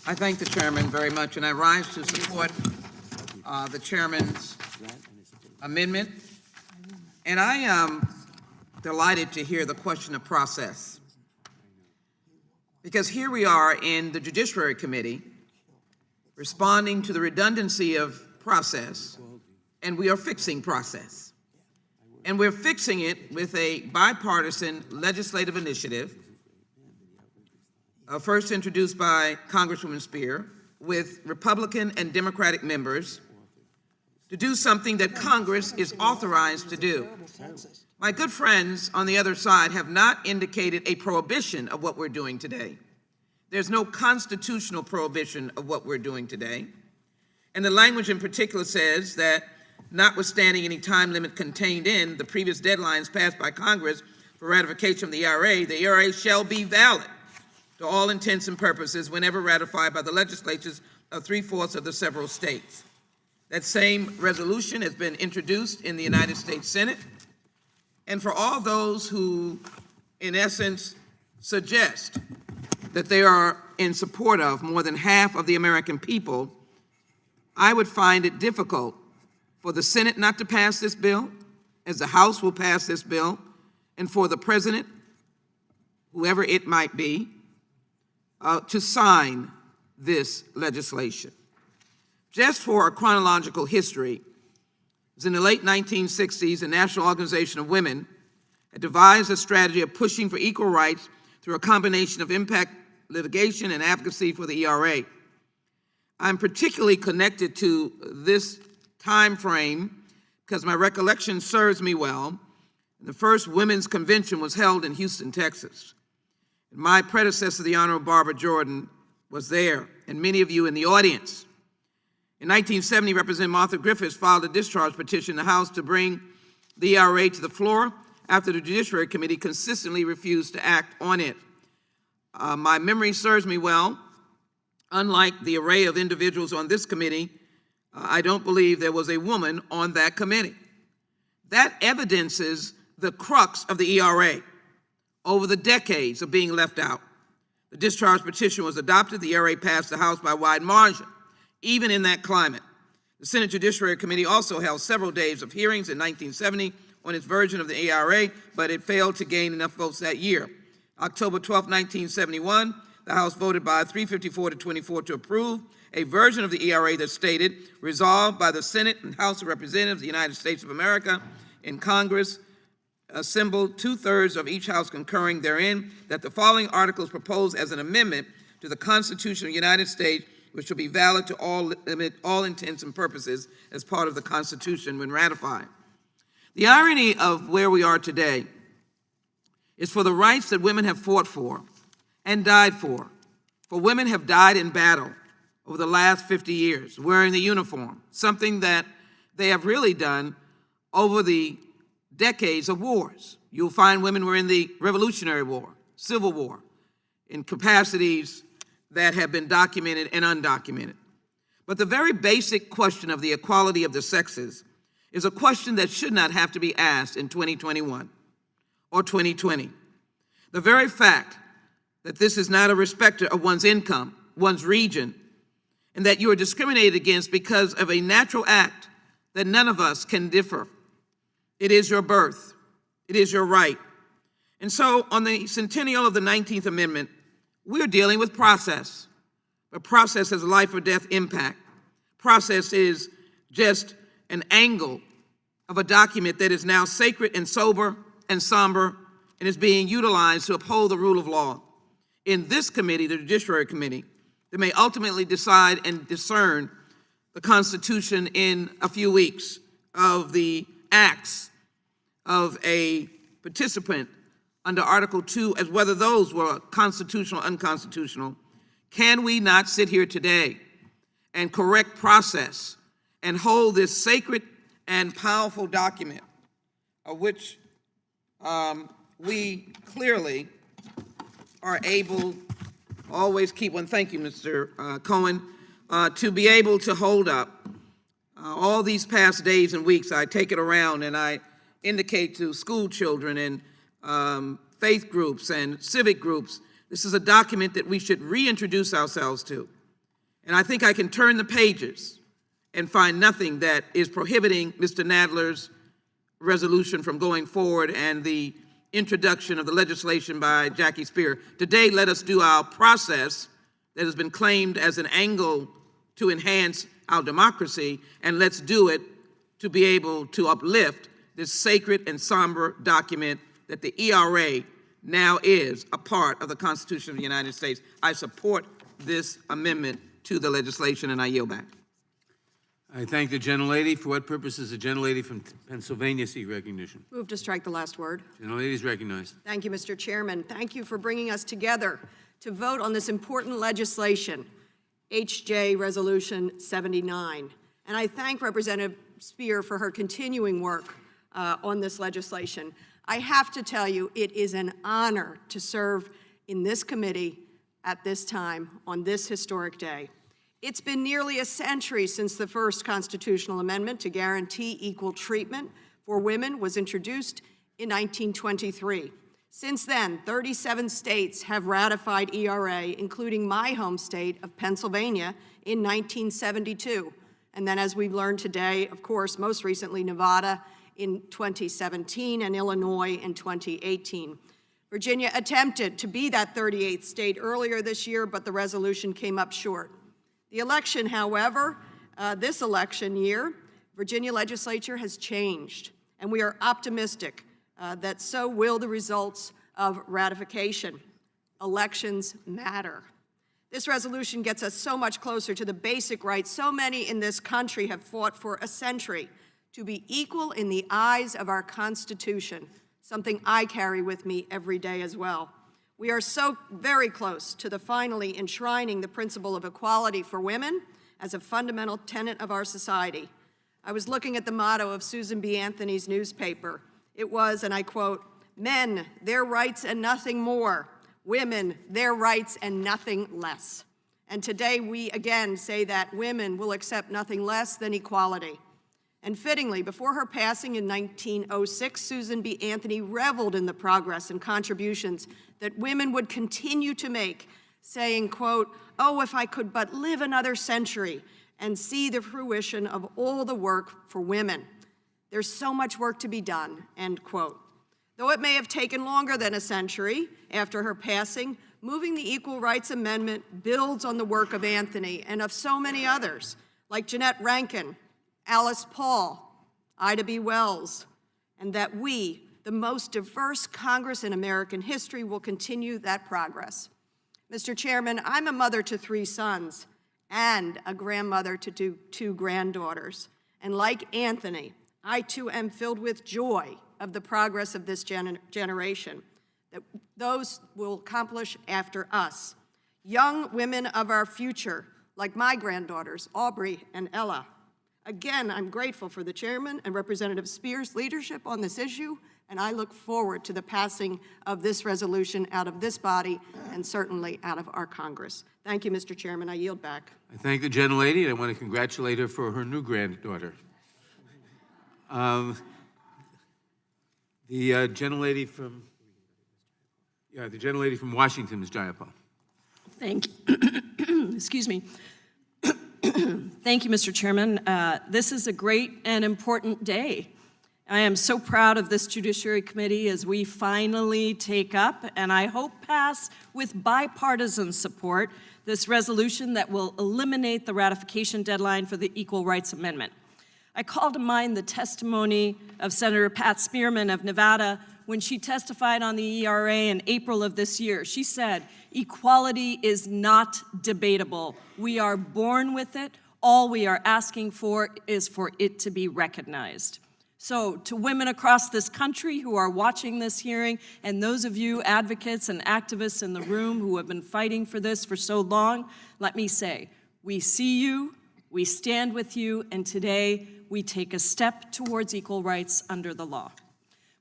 I thank the chairman very much, and I rise to support the chairman's amendment. And I am delighted to hear the question of process, because here we are in the Judiciary Committee responding to the redundancy of process, and we are fixing process. And we're fixing it with a bipartisan legislative initiative, first introduced by Congresswoman Spear, with Republican and Democratic members, to do something that Congress is authorized to do. My good friends on the other side have not indicated a prohibition of what we're doing today. There's no constitutional prohibition of what we're doing today. And the language in particular says that, notwithstanding any time limit contained in the previous deadlines passed by Congress for ratification of the ERA shall be valid to all intents and purposes whenever ratified by the legislatures of 3/4 of the several states. That same resolution has been introduced in the United States Senate. And for all those who, in essence, suggest that they are in support of more than half of the American people, I would find it difficult for the Senate not to pass this bill, as the House will pass this bill, and for the President, whoever it might be, to sign this legislation. Just for a chronological history, it was in the late 1960s, the National Organization of Women had devised a strategy of pushing for equal rights through a combination of impact litigation and advocacy for the ERA. I'm particularly connected to this time frame because my recollection serves me well. The first women's convention was held in Houston, Texas. My predecessor, the Honorable Barbara Jordan, was there, and many of you in the audience. In 1970, Representative Martha Griffiths filed a discharge petition in the House to bring the ERA to the floor after the Judiciary Committee consistently refused to act on it. My memory serves me well. Unlike the array of individuals on this committee, I don't believe there was a woman on that committee. That evidences the crux of the ERA over the decades of being left out. The discharge petition was adopted. The ERA passed the House by a wide margin. Even in that climate, the Senate Judiciary Committee also held several days of hearings in 1970 on its version of the ERA, but it failed to gain enough votes that year. October 12, 1971, the House voted by 354 to 24 to approve a version of the ERA that stated, resolved by the Senate and House of Representatives of the United States of America in Congress, assembled 2/3 of each House concurring therein, that the following articles proposed as an amendment to the Constitution of the United States, which shall be valid to all intents and purposes as part of the Constitution when ratified. The irony of where we are today is for the rights that women have fought for and died for. For women have died in battle over the last 50 years, wearing the uniform, something that they have really done over the decades of wars. You'll find women were in the Revolutionary War, Civil War, in capacities that have been documented and undocumented. But the very basic question of the equality of the sexes is a question that should not have to be asked in 2021 or 2020. The very fact that this is not a respecter of one's income, one's region, and that you are discriminated against because of a natural act that none of us can differ. It is your birth. It is your right. And so on the centennial of the 19th Amendment, we're dealing with process. But process has a life or death impact. Process is just an angle of a document that is now sacred and sober and somber and is being utilized to uphold the rule of law. In this committee, the Judiciary Committee, that may ultimately decide and discern the Constitution in a few weeks of the acts of a participant under Article 2 as whether those were constitutional or unconstitutional, can we not sit here today and correct process and hold this sacred and powerful document, of which we clearly are able, always keep one, thank you, Mr. Cohen, to be able to hold up. All these past days and weeks, I take it around and I indicate to school children and faith groups and civic groups, this is a document that we should reintroduce ourselves to. And I think I can turn the pages and find nothing that is prohibiting Mr. Nadler's resolution from going forward and the introduction of the legislation by Jackie Spear. Today, let us do our process that has been claimed as an angle to enhance our democracy, and let's do it to be able to uplift this sacred and somber document that the ERA now is a part of the Constitution of the United States. I support this amendment to the legislation, and I yield back. I thank the gentlelady. For what purpose does the gentlelady from Pennsylvania seek recognition? Move to strike the last word. Gentlelady is recognized. Thank you, Mr. Chairman. Thank you for bringing us together to vote on this important legislation, HJ Resolution 79. And I thank Representative Spear for her continuing work on this legislation. I have to tell you, it is an honor to serve in this committee at this time on this historic day. It's been nearly a century since the first constitutional amendment to guarantee equal treatment for women was introduced in 1923. Since then, 37 states have ratified ERA, including my home state of Pennsylvania in 1972. And then, as we've learned today, of course, most recently Nevada in 2017 and Illinois in 2018. Virginia attempted to be that 38th state earlier this year, but the resolution came up short. The election, however, this election year, Virginia legislature has changed, and we are optimistic that so will the results of ratification. Elections matter. This resolution gets us so much closer to the basic rights so many in this country have fought for a century, to be equal in the eyes of our Constitution, something I carry with me every day as well. We are so very close to the finally enshrining the principle of equality for women as a fundamental tenet of our society. I was looking at the motto of Susan B. Anthony's newspaper. It was, and I quote, "Men, their rights and nothing more. Women, their rights and nothing less." And today we again say that women will accept nothing less than equality. And fittingly, before her passing in 1906, Susan B. Anthony reveled in the progress and contributions that women would continue to make, saying, quote, "Oh, if I could but live another century and see the fruition of all the work for women. There's so much work to be done," end quote. Though it may have taken longer than a century after her passing, moving the Equal Rights Amendment builds on the work of Anthony and of so many others, like Jeanette Rankin, Alice Paul, Ida B. Wells, and that we, the most diverse Congress in American history, will continue that progress. Mr. Chairman, I'm a mother to 3 sons and a grandmother to 2 granddaughters. And like Anthony, I too am filled with joy of the progress of this generation. that those will accomplish after us. Young women of our future, like my granddaughters, Aubrey and Ella. Again, I'm grateful for the chairman and Representative Spear's leadership on this issue, and I look forward to the passing of this resolution out of this body and certainly out of our Congress. Thank you, Mr. Chairman. I yield back. I thank the gentlelady, and I want to congratulate her for her new granddaughter. The gentlelady from Washington, Ms. Jayapal. Thank you. Excuse me. Thank you, Mr. Chairman. This is a great and important day. I am so proud of this Judiciary Committee as we finally take up, and I hope pass with bipartisan support, this resolution that will eliminate the ratification deadline for the Equal Rights Amendment. I call to mind the testimony of Senator Pat Spearman of Nevada when she testified on the ERA in April of this year. She said, "Equality is not debatable. We are born with it. All we are asking for is for it to be recognized." So to women across this country who are watching this hearing, and those of you advocates and activists in the room who have been fighting for this for so long, let me say, we see you, we stand with you, and today we take a step towards equal rights under the law.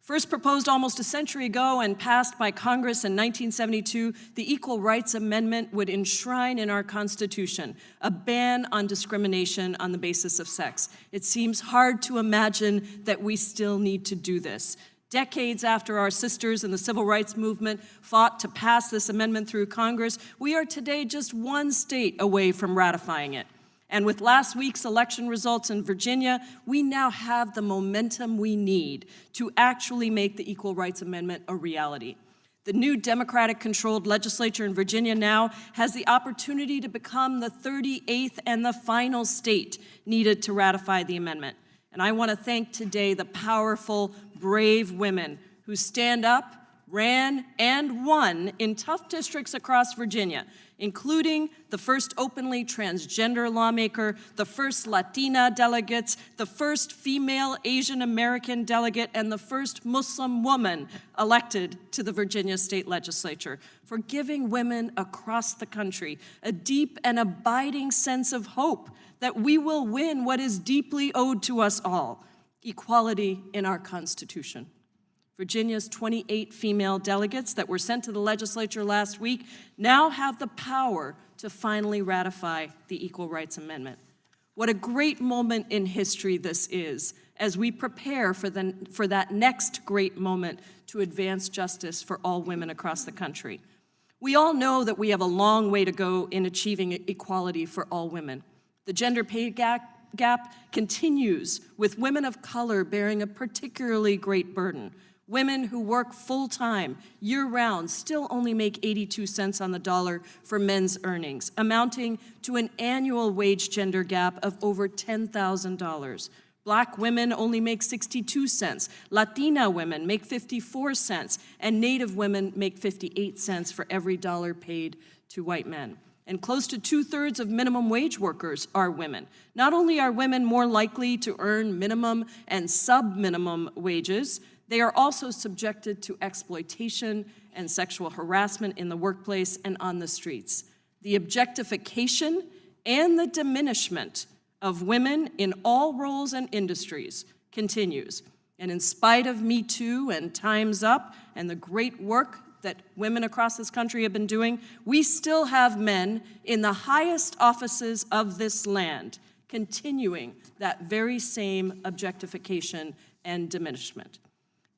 First proposed almost a century ago and passed by Congress in 1972, the Equal Rights Amendment would enshrine in our Constitution a ban on discrimination on the basis of sex. It seems hard to imagine that we still need to do this. Decades after our sisters in the civil rights movement fought to pass this amendment through Congress, we are today just one state away from ratifying it. And with last week's election results in Virginia, we now have the momentum we need to actually make the Equal Rights Amendment a reality. The new Democratic-controlled legislature in Virginia now has the opportunity to become the 38th and the final state needed to ratify the amendment. And I want to thank today the powerful, brave women who stand up, ran, and won in tough districts across Virginia, including the first openly transgender lawmaker, the first Latina delegates, the first female Asian American delegate, and the first Muslim woman elected to the Virginia State Legislature, for giving women across the country a deep and abiding sense of hope that we will win what is deeply owed to us all, equality in our Constitution. Virginia's 28 female delegates that were sent to the legislature last week now have the power to finally ratify the Equal Rights Amendment. What a great moment in history this is as we prepare for that next great moment to advance justice for all women across the country. We all know that we have a long way to go in achieving equality for all women. The gender pay gap continues, with women of color bearing a particularly great burden. Women who work full-time, year-round, still only make 82 cents on the dollar for men's earnings, amounting to an annual wage gender gap of over $10,000. Black women only make 62 cents, Latina women make 54 cents, and Native women make 58 cents for every dollar paid to white men. And close to 2/3 of minimum wage workers are women. Not only are women more likely to earn minimum and sub-minimum wages, they are also subjected to exploitation and sexual harassment in the workplace and on the streets. The objectification and the diminishment of women in all roles and industries continues. And in spite of Me Too and Time's Up and the great work that women across this country have been doing, we still have men in the highest offices of this land continuing that very same objectification and diminishment.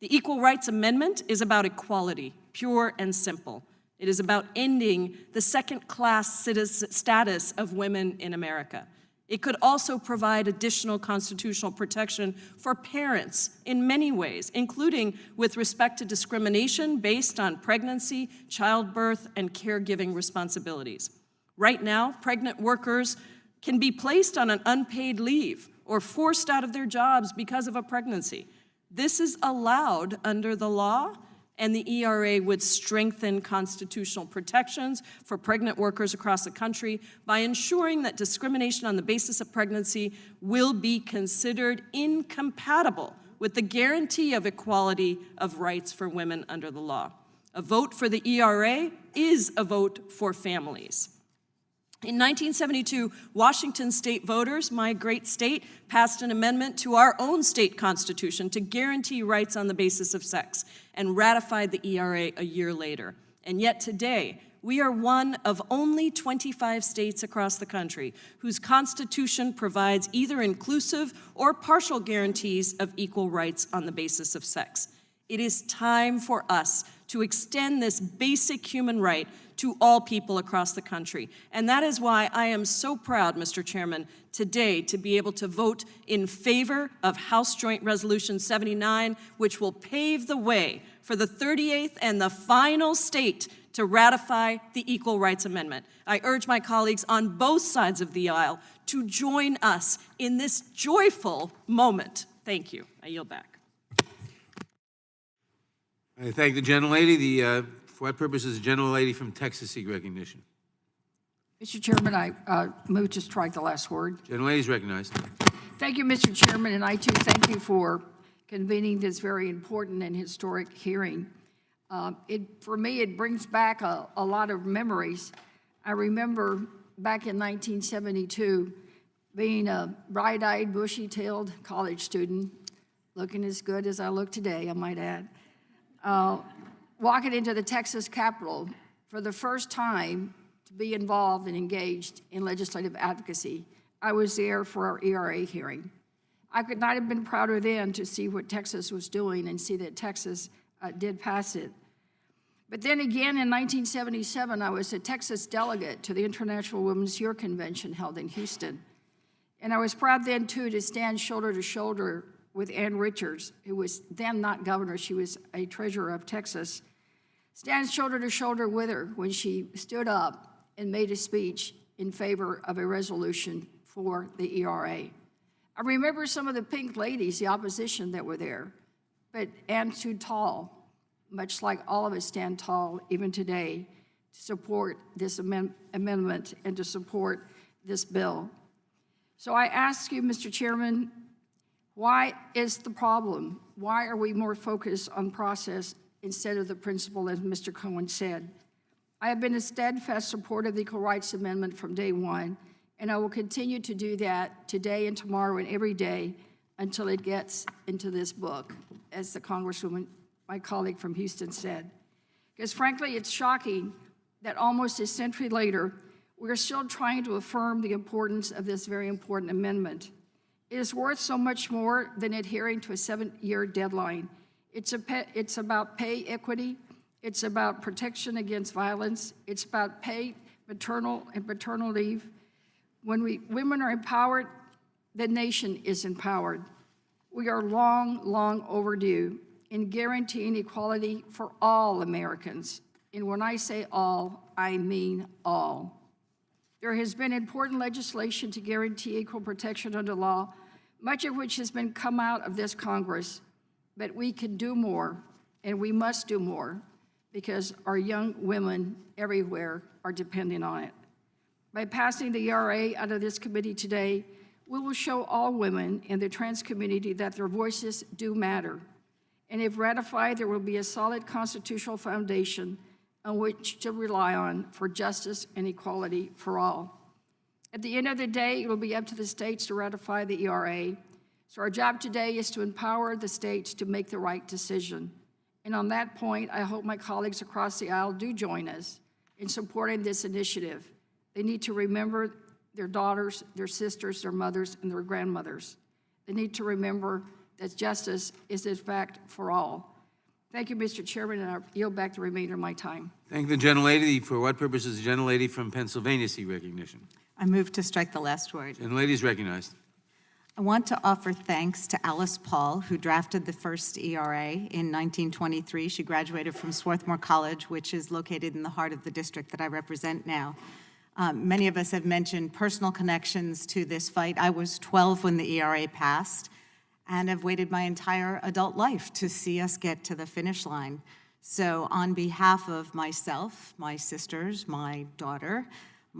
The Equal Rights Amendment is about equality, pure and simple. It is about ending the second-class status of women in America. It could also provide additional constitutional protection for parents in many ways, including with respect to discrimination based on pregnancy, childbirth, and caregiving responsibilities. Right now, pregnant workers can be placed on an unpaid leave or forced out of their jobs because of a pregnancy. This is allowed under the law, and the ERA would strengthen constitutional protections for pregnant workers across the country by ensuring that discrimination on the basis of pregnancy will be considered incompatible with the guarantee of equality of rights for women under the law. A vote for the ERA is a vote for families. In 1972, Washington state voters, my great state, passed an amendment to our own state constitution to guarantee rights on the basis of sex and ratified the ERA a year later. And yet today, we are one of only 25 states across the country whose constitution provides either inclusive or partial guarantees of equal rights on the basis of sex. It is time for us to extend this basic human right to all people across the country. And that is why I am so proud, Mr. Chairman, today to be able to vote in favor of House Joint Resolution 79, which will pave the way for the 38th and the final state to ratify the Equal Rights Amendment. I urge my colleagues on both sides of the aisle to join us in this joyful moment. Thank you. I yield back. I thank the gentlelady. For what purpose does the gentlelady from Texas seek recognition? Mr. Chairman, I move to strike the last word. Gentlelady is recognized. Thank you, Mr. Chairman, and I too thank you for convening this very important and historic hearing. For me, it brings back a lot of memories. I remember back in 1972 being a bright-eyed, bushy-tailed college student, looking as good as I look today, I might add, walking into the Texas Capitol for the first time to be involved and engaged in legislative advocacy. I was there for our ERA hearing. I could not have been prouder then to see what Texas was doing and see that Texas did pass it. But then again in 1977, I was a Texas delegate to the International Women's Year Convention held in Houston. And I was proud then too to stand shoulder to shoulder with Ann Richards, who was then not governor, she was a treasurer of Texas, stand shoulder to shoulder with her when she stood up and made a speech in favor of a resolution for the ERA. I remember some of the pink ladies, the opposition that were there, but Ann stood tall, much like all of us stand tall even today to support this amendment and to support this bill. So I ask you, Mr. Chairman, why is the problem? Why are we more focused on process instead of the principle, as Mr. Cohen said? I have been a steadfast supporter of the Equal Rights Amendment from day one, and I will continue to do that today and tomorrow and every day until it gets into this book, as the Congresswoman, my colleague from Houston, said. Because frankly, it's shocking that almost a century later, we're still trying to affirm the importance of this very important amendment. It is worth so much more than adhering to a 7-year deadline. It's about pay equity. It's about protection against violence. It's about paid maternal and paternal leave. When women are empowered, the nation is empowered. We are long, long overdue in guaranteeing equality for all Americans. And when I say all, I mean all. There has been important legislation to guarantee equal protection under law, much of which has been come out of this Congress, but we can do more, and we must do more, because our young women everywhere are depending on it. By passing the ERA out of this committee today, we will show all women in the trans community that their voices do matter. And if ratified, there will be a solid constitutional foundation on which to rely on for justice and equality for all. At the end of the day, it will be up to the states to ratify the ERA. So our job today is to empower the states to make the right decision. And on that point, I hope my colleagues across the aisle do join us in supporting this initiative. They need to remember their daughters, their sisters, their mothers, and their grandmothers. They need to remember that justice is in fact for all. Thank you, Mr. Chairman, and I'll yield back the remainder of my time. Thank the gentlelady. For what purpose does the gentlelady from Pennsylvania seek recognition? I move to strike the last word. Gentlelady is recognized. I want to offer thanks to Alice Paul, who drafted the first ERA in 1923. She graduated from Swarthmore College, which is located in the heart of the district that I represent now. Many of us have mentioned personal connections to this fight. I was 12 when the ERA passed, and have waited my entire adult life to see us get to the finish line. So on behalf of myself, my sisters, my daughter,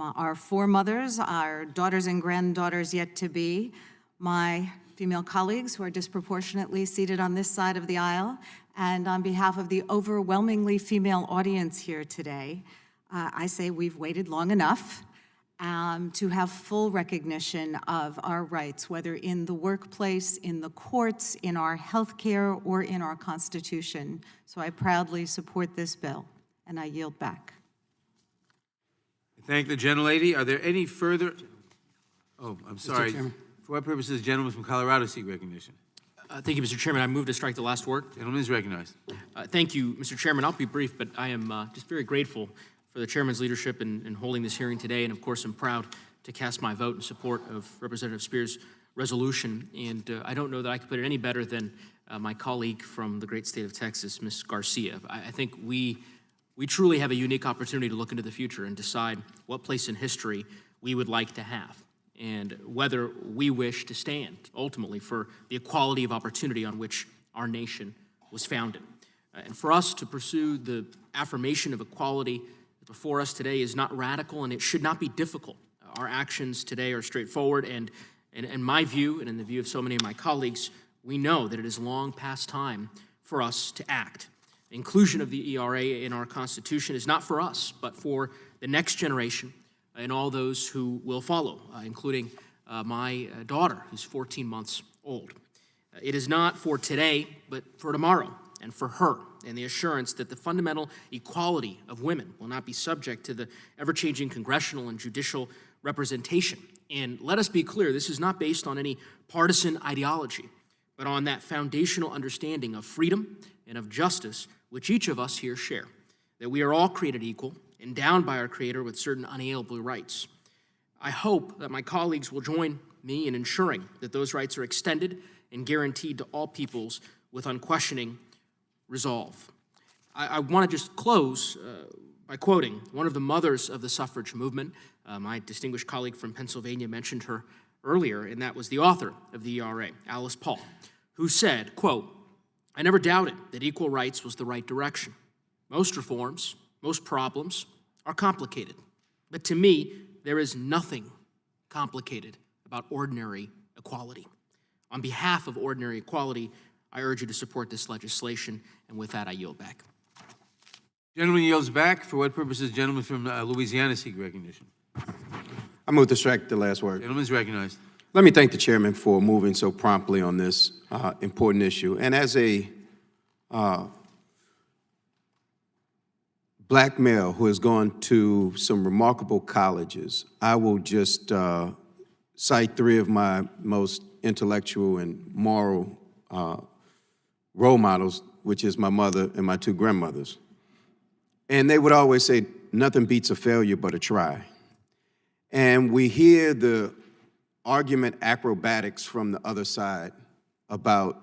our four mothers, our daughters and granddaughters yet to be, my female colleagues who are disproportionately seated on this side of the aisle, And on behalf of the overwhelmingly female audience here today, I say we've waited long enough to have full recognition of our rights, whether in the workplace, in the courts, in our healthcare, or in our Constitution. So I proudly support this bill, and I yield back. Thank the gentlelady. Are there any further? Oh, I'm sorry. Chairman. For what purpose does the gentleman from Colorado seek recognition? Thank you, Mr. Chairman. I move to strike the last word. Gentleman is recognized. Thank you, Mr. Chairman. I'll be brief, but I am just very grateful for the chairman's leadership in holding this hearing today, and of course, I'm proud to cast my vote in support of Representative Spear's resolution. And I don't know that I could put it any better than my colleague from the great state of Texas, Ms. Garcia. I think we truly have a unique opportunity to look into the future and decide what place in history we would like to have, and whether we wish to stand ultimately for the equality of opportunity on which our nation was founded. And for us to pursue the affirmation of equality before us today is not radical, and it should not be difficult. Our actions today are straightforward, and in my view, and in the view of so many of my colleagues, we know that it is long past time for us to act. Inclusion of the ERA in our Constitution is not for us, but for the next generation and all those who will follow, including my daughter, who's 14 months old. It is not for today, but for tomorrow, and for her, and the assurance that the fundamental equality of women will not be subject to the ever-changing congressional and judicial representation. And let us be clear, this is not based on any partisan ideology, but on that foundational understanding of freedom and of justice which each of us here share, that we are all created equal, endowed by our Creator with certain unalienable rights. I hope that my colleagues will join me in ensuring that those rights are extended and guaranteed to all peoples with unquestioning resolve. I want to just close by quoting one of the mothers of the suffrage movement. My distinguished colleague from Pennsylvania mentioned her earlier, and that was the author of the ERA, Alice Paul, who said, quote, "I never doubted that equal rights was the right direction. Most reforms, most problems are complicated. But to me, there is nothing complicated about ordinary equality. On behalf of ordinary equality, I urge you to support this legislation, and with that, I yield back." Gentleman yields back. For what purpose does the gentleman from Louisiana seek recognition? I move to strike the last word. Gentleman is recognized. Let me thank the chairman for moving so promptly on this important issue. And as a black male who has gone to some remarkable colleges, I will just cite three of my most intellectual and moral role models, which is my mother and my two grandmothers. And they would always say, nothing beats a failure but a try. And we hear the argument acrobatics from the other side about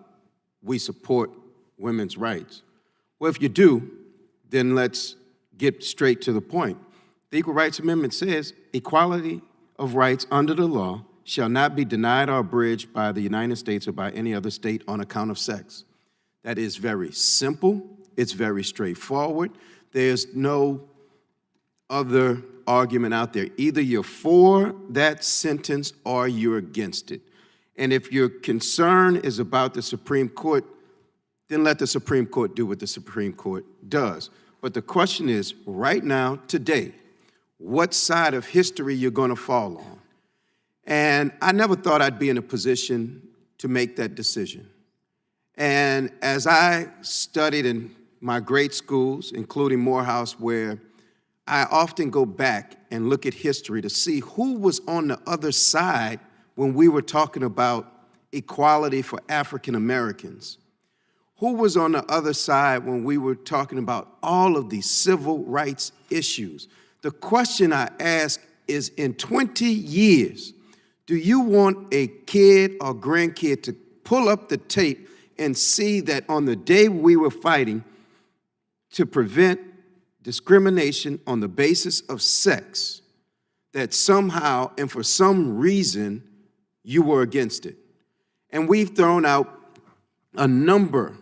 we support women's rights. Well, if you do, then let's get straight to the point. The Equal Rights Amendment says equality of rights under the law shall not be denied or abridged by the United States or by any other state on account of sex. That is very simple. It's very straightforward. There's no other argument out there. Either you're for that sentence or you're against it. And if your concern is about the Supreme Court, then let the Supreme Court do what the Supreme Court does. But the question is, right now, today, what side of history you're going to fall on. And I never thought I'd be in a position to make that decision. And as I studied in my great schools, including Morehouse, where I often go back and look at history to see who was on the other side when we were talking about equality for African Americans. Who was on the other side when we were talking about all of these civil rights issues? The question I ask is, in 20 years, do you want a kid or grandkid to pull up the tape and see that on the day we were fighting to prevent discrimination on the basis of sex, that somehow and for some reason you were against it? And we've thrown out a number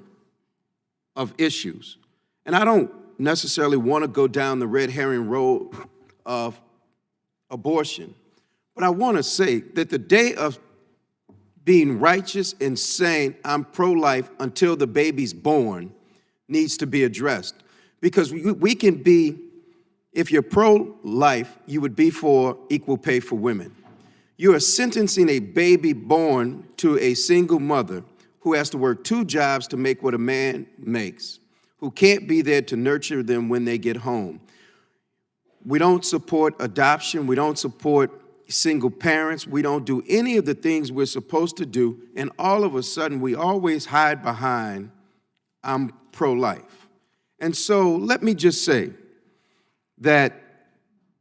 of issues. And I don't necessarily want to go down the red herring road of abortion, but I want to say that the day of being righteous and saying I'm pro-life until the baby's born needs to be addressed. Because we can be, if you're pro-life, you would be for equal pay for women. You are sentencing a baby born to a single mother who has to work 2 jobs to make what a man makes, who can't be there to nurture them when they get home. We don't support adoption. We don't support single parents. We don't do any of the things we're supposed to do. And all of a sudden, we always hide behind, I'm pro-life. And so let me just say that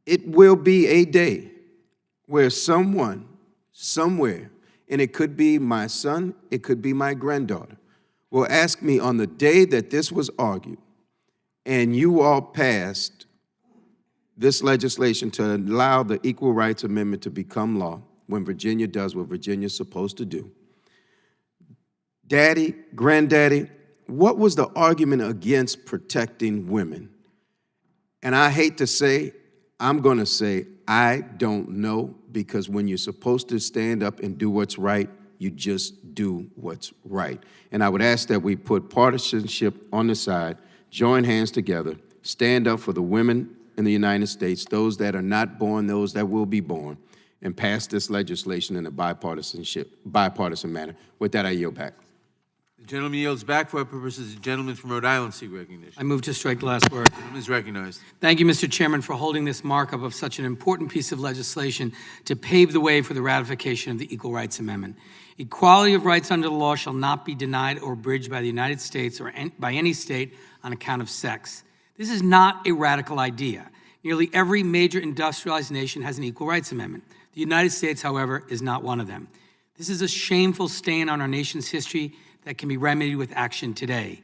it will be a day where someone, somewhere, and it could be my son, it could be my granddaughter, will ask me on the day that this was argued and you all passed this legislation to allow the Equal Rights Amendment to become law, when Virginia does what Virginia's supposed to do. Daddy, granddaddy, what was the argument against protecting women? And I hate to say, I'm going to say, I don't know, because when you're supposed to stand up and do what's right, you just do what's right. And I would ask that we put partisanship on the side, join hands together, stand up for the women in the United States, those that are not born, those that will be born, and pass this legislation in a bipartisan manner. With that, I yield back. The gentleman yields back for our purposes. The gentleman from Rhode Island seek recognition. I move to strike the last word. The gentleman is recognized. Thank you, Mr. Chairman, for holding this markup of such an important piece of legislation to pave the way for the ratification of the Equal Rights Amendment. Equality of rights under the law shall not be denied or abridged by the United States or by any state on account of sex. This is not a radical idea. Nearly every major industrialized nation has an Equal Rights Amendment. The United States, however, is not one of them. This is a shameful stain on our nation's history that can be remedied with action today.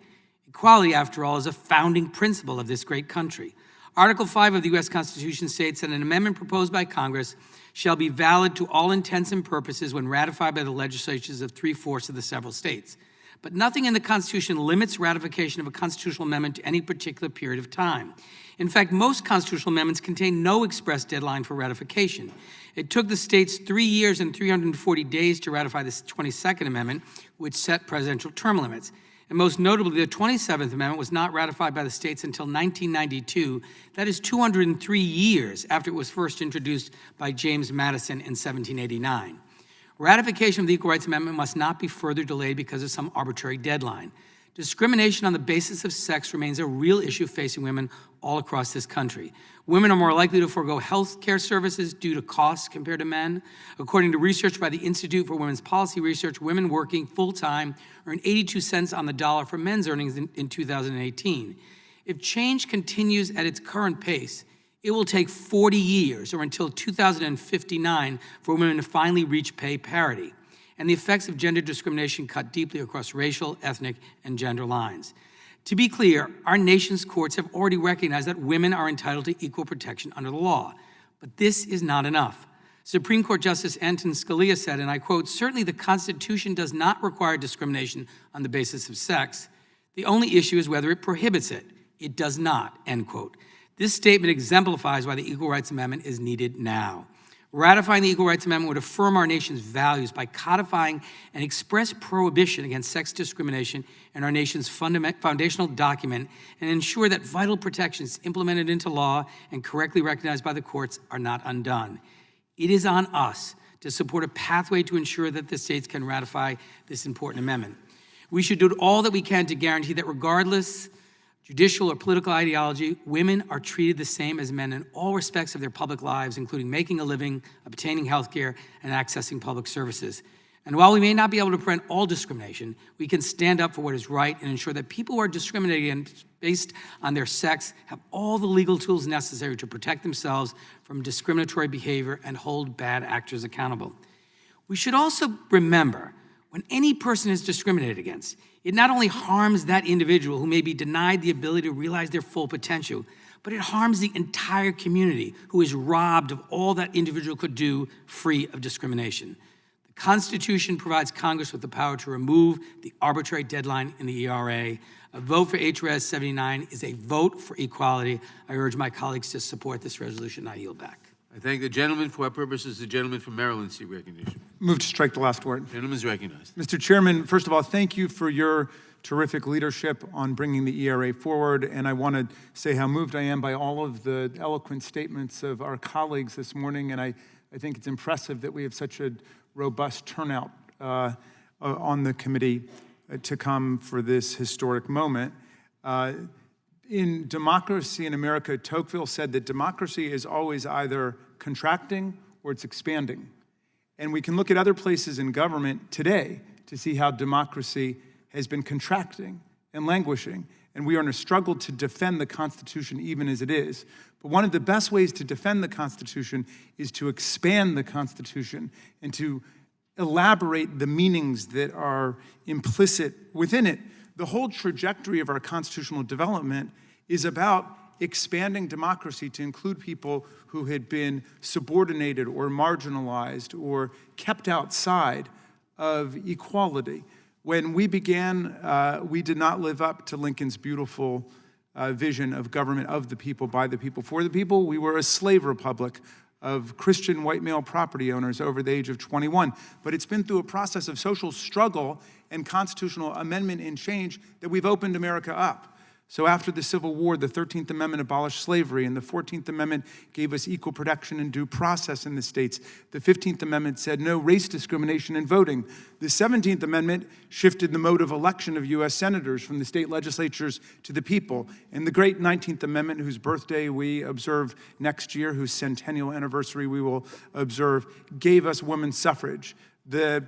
Equality, after all, is a founding principle of this great country. Article 5 of the U.S. Constitution states that an amendment proposed by Congress shall be valid to all intents and purposes when ratified by the legislatures of 3/4 of the several states. But nothing in the Constitution limits ratification of a constitutional amendment to any particular period of time. In fact, most constitutional amendments contain no express deadline for ratification. It took the states 3 years and 340 days to ratify the 22nd Amendment, which set presidential term limits. And most notably, the 27th Amendment was not ratified by the states until 1992. That is 203 years after it was first introduced by James Madison in 1789. Ratification of the Equal Rights Amendment must not be further delayed because of some arbitrary deadline. Discrimination on the basis of sex remains a real issue facing women all across this country. Women are more likely to forego health care services due to costs compared to men. According to research by the Institute for Women's Policy Research, women working full-time earn 82 cents on the dollar for men's earnings in 2018. If change continues at its current pace, it will take 40 years, or until 2059, for women to finally reach pay parity. And the effects of gender discrimination cut deeply across racial, ethnic, and gender lines. To be clear, our nation's courts have already recognized that women are entitled to equal protection under the law. But this is not enough. Supreme Court Justice Antonin Scalia said, and I quote, "Certainly the Constitution does not require discrimination on the basis of sex. The only issue is whether it prohibits it. It does not," end quote. This statement exemplifies why the Equal Rights Amendment is needed now. Ratifying the Equal Rights Amendment would affirm our nation's values by codifying an express prohibition against sex discrimination in our nation's foundational document and ensure that vital protections implemented into law and correctly recognized by the courts are not undone. It is on us to support a pathway to ensure that the states can ratify this important amendment. We should do all that we can to guarantee that regardless judicial or political ideology, women are treated the same as men in all respects of their public lives, including making a living, obtaining health care, and accessing public services. And while we may not be able to prevent all discrimination, we can stand up for what is right and ensure that people who are discriminated against based on their sex have all the legal tools necessary to protect themselves from discriminatory behavior and hold bad actors accountable. We should also remember, when any person is discriminated against, it not only harms that individual who may be denied the ability to realize their full potential, but it harms the entire community who is robbed of all that individual could do free of discrimination. The Constitution provides Congress with the power to remove the arbitrary deadline in the ERA. A vote for H.Res. 79 is a vote for equality. I urge my colleagues to support this resolution. I yield back. I thank the gentleman. For what purpose does the gentleman from Maryland seek recognition? Move to strike the last word. Gentleman is recognized. Mr. Chairman, first of all, thank you for your terrific leadership on bringing the ERA forward, and I want to say how moved I am by all of the eloquent statements of our colleagues this morning, and I think it's impressive that we have such a robust turnout on the committee to come for this historic moment. In Democracy in America, Tocqueville said that democracy is always either contracting or it's expanding. And we can look at other places in government today to see how democracy has been contracting and languishing. And we are in a struggle to defend the Constitution even as it is. But one of the best ways to defend the Constitution is to expand the Constitution and to elaborate the meanings that are implicit within it. The whole trajectory of our constitutional development is about expanding democracy to include people who had been subordinated or marginalized or kept outside of equality. When we began, we did not live up to Lincoln's beautiful vision of government of the people, by the people, for the people. We were a slave republic of Christian white male property owners over the age of 21. But it's been through a process of social struggle and constitutional amendment and change that we've opened America up. So after the Civil War, the 13th Amendment abolished slavery, and the 14th Amendment gave us equal protection and due process in the states. The 15th Amendment said no race discrimination in voting. The 17th Amendment shifted the mode of election of U.S. senators from the state legislatures to the people. And the great 19th Amendment, whose birthday we observe next year, whose centennial anniversary we will observe, gave us women's suffrage. The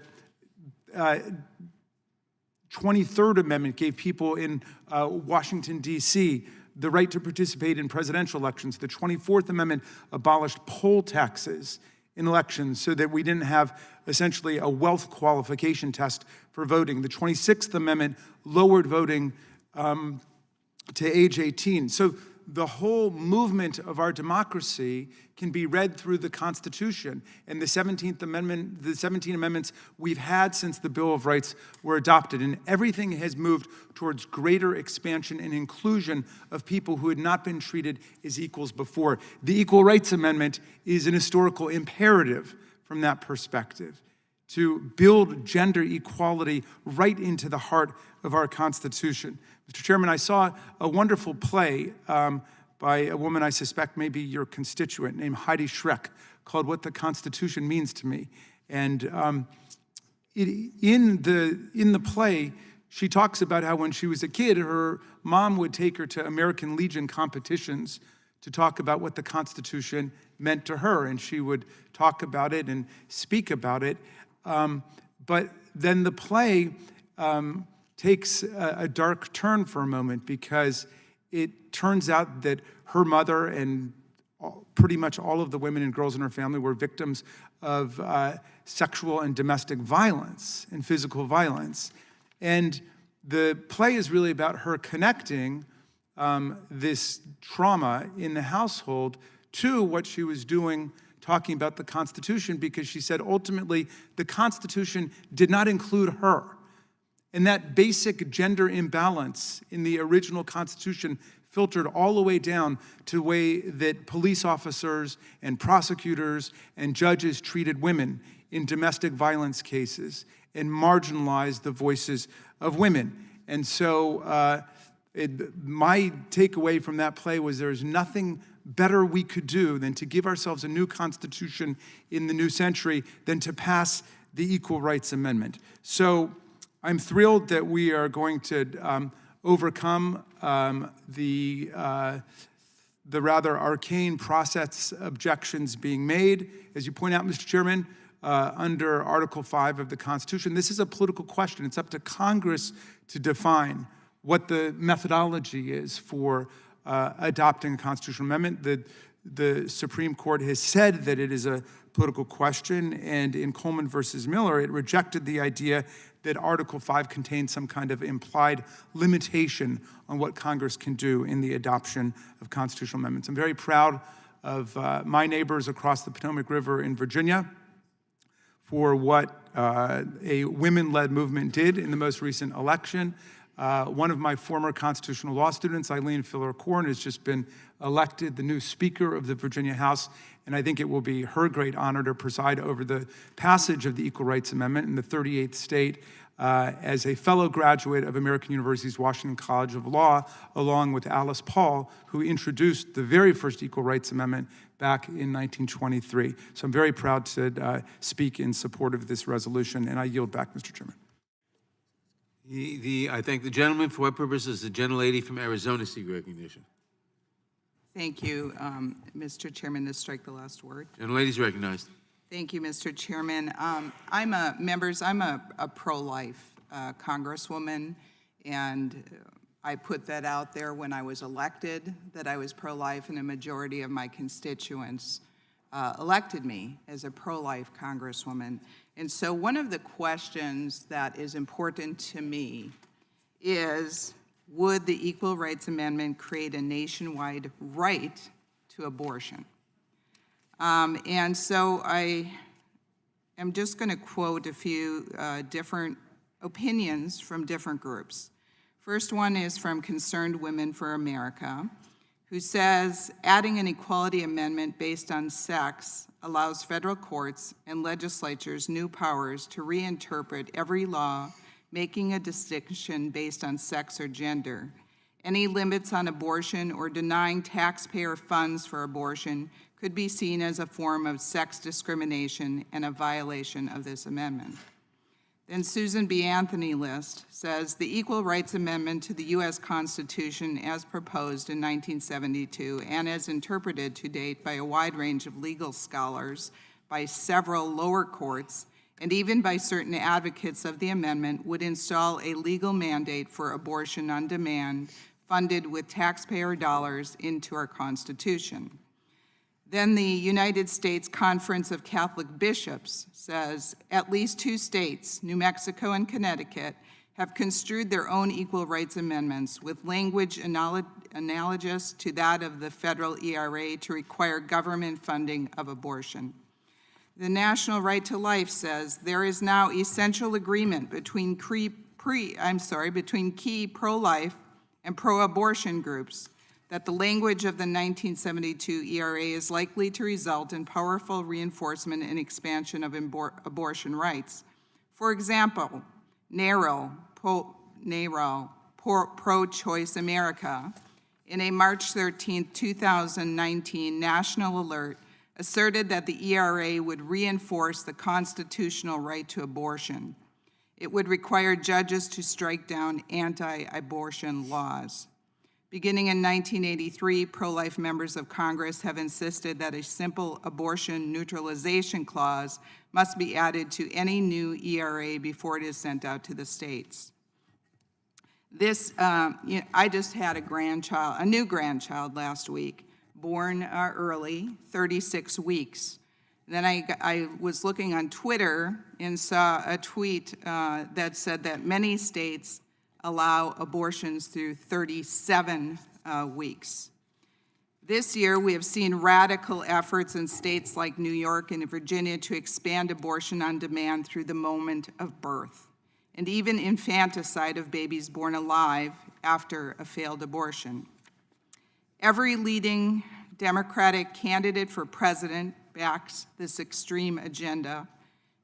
23rd Amendment gave people in Washington, D.C. the right to participate in presidential elections. The 24th Amendment abolished poll taxes in elections so that we didn't have essentially a wealth qualification test for voting. The 26th Amendment lowered voting to age 18. So the whole movement of our democracy can be read through the Constitution and the 17th Amendment, the 17 amendments we've had since the Bill of Rights were adopted. And everything has moved towards greater expansion and inclusion of people who had not been treated as equals before. The Equal Rights Amendment is an historical imperative from that perspective to build gender equality right into the heart of our Constitution. Mr. Chairman, I saw a wonderful play by a woman I suspect may be your constituent named Heidi Schreck called What the Constitution Means to Me. And in the play, she talks about how when she was a kid, her mom would take her to American Legion competitions to talk about what the Constitution meant to her. And she would talk about it and speak about it. But then the play takes a dark turn for a moment because it turns out that her mother and pretty much all of the women and girls in her family were victims of sexual and domestic violence and physical violence. And the play is really about her connecting this trauma in the household to what she was doing talking about the Constitution, because she said ultimately the Constitution did not include her. And that basic gender imbalance in the original Constitution filtered all the way down to the way that police officers and prosecutors and judges treated women in domestic violence cases and marginalized the voices of women. And so my takeaway from that play was there's nothing better we could do than to give ourselves a new Constitution in the new century than to pass the Equal Rights Amendment. So I'm thrilled that we are going to overcome the rather arcane process objections being made. As you point out, Mr. Chairman, under Article 5 of the Constitution, this is a political question. It's up to Congress to define what the methodology is for adopting a constitutional amendment. The Supreme Court has said that it is a political question, and in Coleman versus Miller, it rejected the idea that Article 5 contains some kind of implied limitation on what Congress can do in the adoption of constitutional amendments. I'm very proud of my neighbors across the Potomac River in Virginia for what a women-led movement did in the most recent election. One of my former constitutional law students, Eileen Filler-Korn, has just been elected the new Speaker of the Virginia House, and I think it will be her great honor to preside over the passage of the Equal Rights Amendment in the 38th state as a fellow graduate of American University's Washington College of Law, along with Alice Paul, who introduced the very first Equal Rights Amendment back in 1923. So I'm very proud to speak in support of this resolution, and I yield back, Mr. Chairman. I thank the gentleman. For what purpose does the gentlelady from Arizona seek recognition? Thank you, Mr. Chairman, to strike the last word. Gentlelady is recognized. Thank you, Mr. Chairman. I'm a pro-life congresswoman, and I put that out there when I was elected, that I was pro-life, and a majority of my constituents elected me as a pro-life congresswoman. And so one of the questions that is important to me is, would the Equal Rights Amendment create a nationwide right to abortion? And so I am just going to quote a few different opinions from different groups. First one is from Concerned Women for America, who says, adding an equality amendment based on sex allows federal courts and legislatures new powers to reinterpret every law making a distinction based on sex or gender. Any limits on abortion or denying taxpayer funds for abortion could be seen as a form of sex discrimination and a violation of this amendment. Then Susan B. Anthony List says, the Equal Rights Amendment to the U.S. Constitution as proposed in 1972 and as interpreted to date by a wide range of legal scholars, by several lower courts, and even by certain advocates of the amendment, would install a legal mandate for abortion on demand funded with taxpayer dollars into our Constitution. Then the United States Conference of Catholic Bishops says, at least 2 states, New Mexico and Connecticut, have construed their own equal rights amendments with language analogous to that of the federal ERA to require government funding of abortion. The National Right to Life says there is now essential agreement between key pro-life and pro-abortion groups that the language of the 1972 ERA is likely to result in powerful reinforcement and expansion of abortion rights. For example, NARAL, Pro-Choice America, in a March 13, 2019 national alert, asserted that the ERA would reinforce the constitutional right to abortion. It would require judges to strike down anti-abortion laws. Beginning in 1983, pro-life members of Congress have insisted that a simple abortion neutralization clause must be added to any new ERA before it is sent out to the states. I just had a new grandchild last week, born early, 36 weeks. Then I was looking on Twitter and saw a tweet that said that many states allow abortions through 37 weeks. This year, we have seen radical efforts in states like New York and Virginia to expand abortion on demand through the moment of birth, and even infanticide of babies born alive after a failed abortion. Every leading Democratic candidate for president backs this extreme agenda,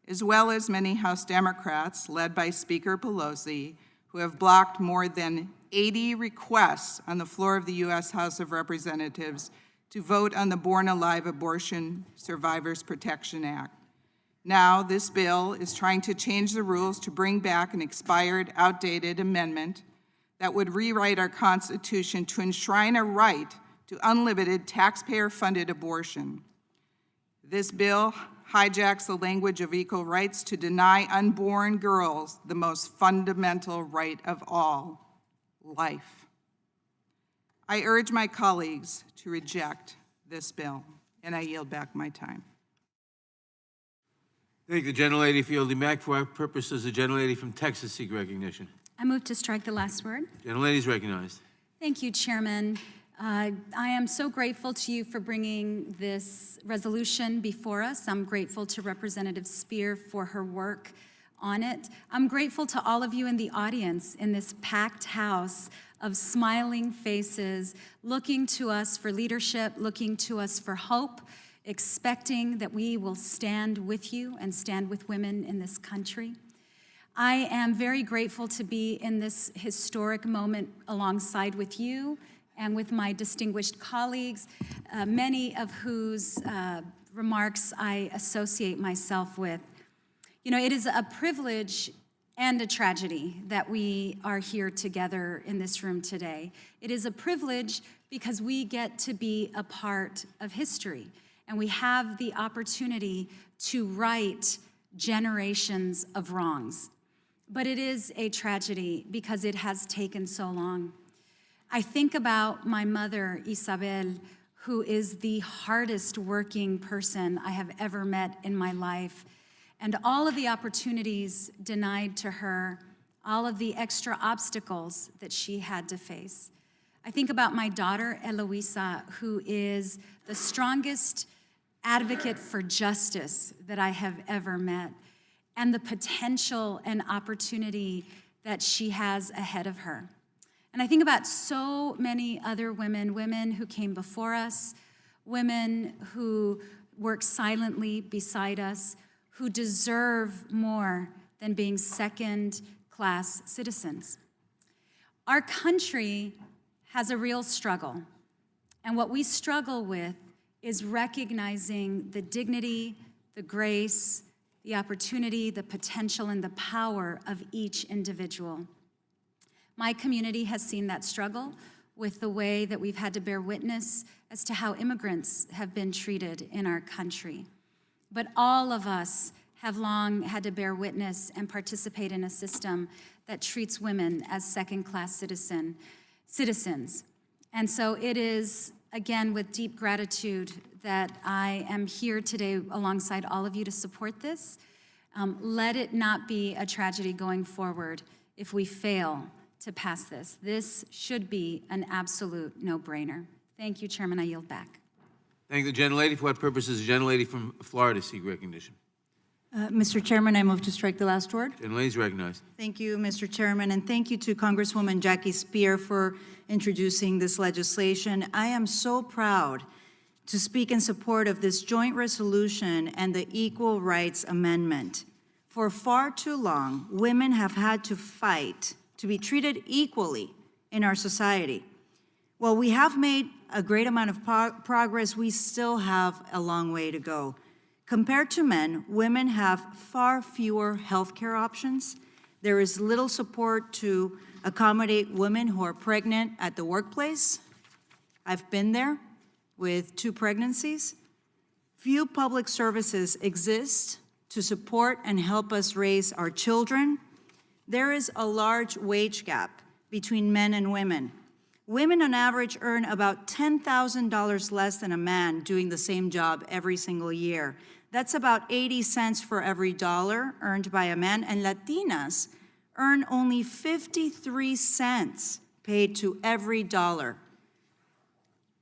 as well as many House Democrats, led by Speaker Pelosi, who have blocked more than 80 requests on the floor of the U.S. House of Representatives to vote on the Born Alive Abortion Survivors Protection Act. Now, this bill is trying to change the rules to bring back an expired, outdated amendment that would rewrite our Constitution to enshrine a right to unlimited taxpayer-funded abortion. This bill hijacks the language of equal rights to deny unborn girls the most fundamental right of all, life. I urge my colleagues to reject this bill, and I yield back my time. Thank the gentlelady for yielding back. For what purpose does the gentlelady from Texas seek recognition? I move to strike the last word. Gentlelady is recognized. Thank you, Chairman. I am so grateful to you for bringing this resolution before us. I'm grateful to Representative Spear for her work on it. I'm grateful to all of you in the audience in this packed house of smiling faces, looking to us for leadership, looking to us for hope, expecting that we will stand with you and stand with women in this country. I am very grateful to be in this historic moment alongside with you and with my distinguished colleagues, many of whose remarks I associate myself with. You know, it is a privilege and a tragedy that we are here together in this room today. It is a privilege because we get to be a part of history, and we have the opportunity to right generations of wrongs. But it is a tragedy because it has taken so long. I think about my mother, Isabel, who is the hardest working person I have ever met in my life, and all of the opportunities denied to her, all of the extra obstacles that she had to face. I think about my daughter, Eloisa, who is the strongest advocate for justice that I have ever met, and the potential and opportunity that she has ahead of her. And I think about so many other women, women who came before us, women who work silently beside us, who deserve more than being second-class citizens. Our country has a real struggle, and what we struggle with is recognizing the dignity, the grace, the opportunity, the potential, and the power of each individual. My community has seen that struggle with the way that we've had to bear witness as to how immigrants have been treated in our country. But all of us have long had to bear witness and participate in a system that treats women as second-class citizens. And so it is, again, with deep gratitude that I am here today alongside all of you to support this. Let it not be a tragedy going forward if we fail to pass this. This should be an absolute no-brainer. Thank you, Chairman. I yield back. Thank the gentlelady. For what purpose does the gentlelady from Florida seek recognition? Mr. Chairman, I move to strike the last word. Gentlelady is recognized. Thank you, Mr. Chairman, and thank you to Congresswoman Jackie Spear for introducing this legislation. I am so proud to speak in support of this joint resolution and the Equal Rights Amendment. For far too long, women have had to fight to be treated equally in our society. While we have made a great amount of progress, we still have a long way to go. Compared to men, women have far fewer healthcare options. There is little support to accommodate women who are pregnant at the workplace. I've been there with 2 pregnancies. Few public services exist to support and help us raise our children. There is a large wage gap between men and women. Women on average earn about $10,000 less than a man doing the same job every single year. That's about 80 cents for every dollar earned by a man, and Latinas earn only 53 cents paid to every dollar.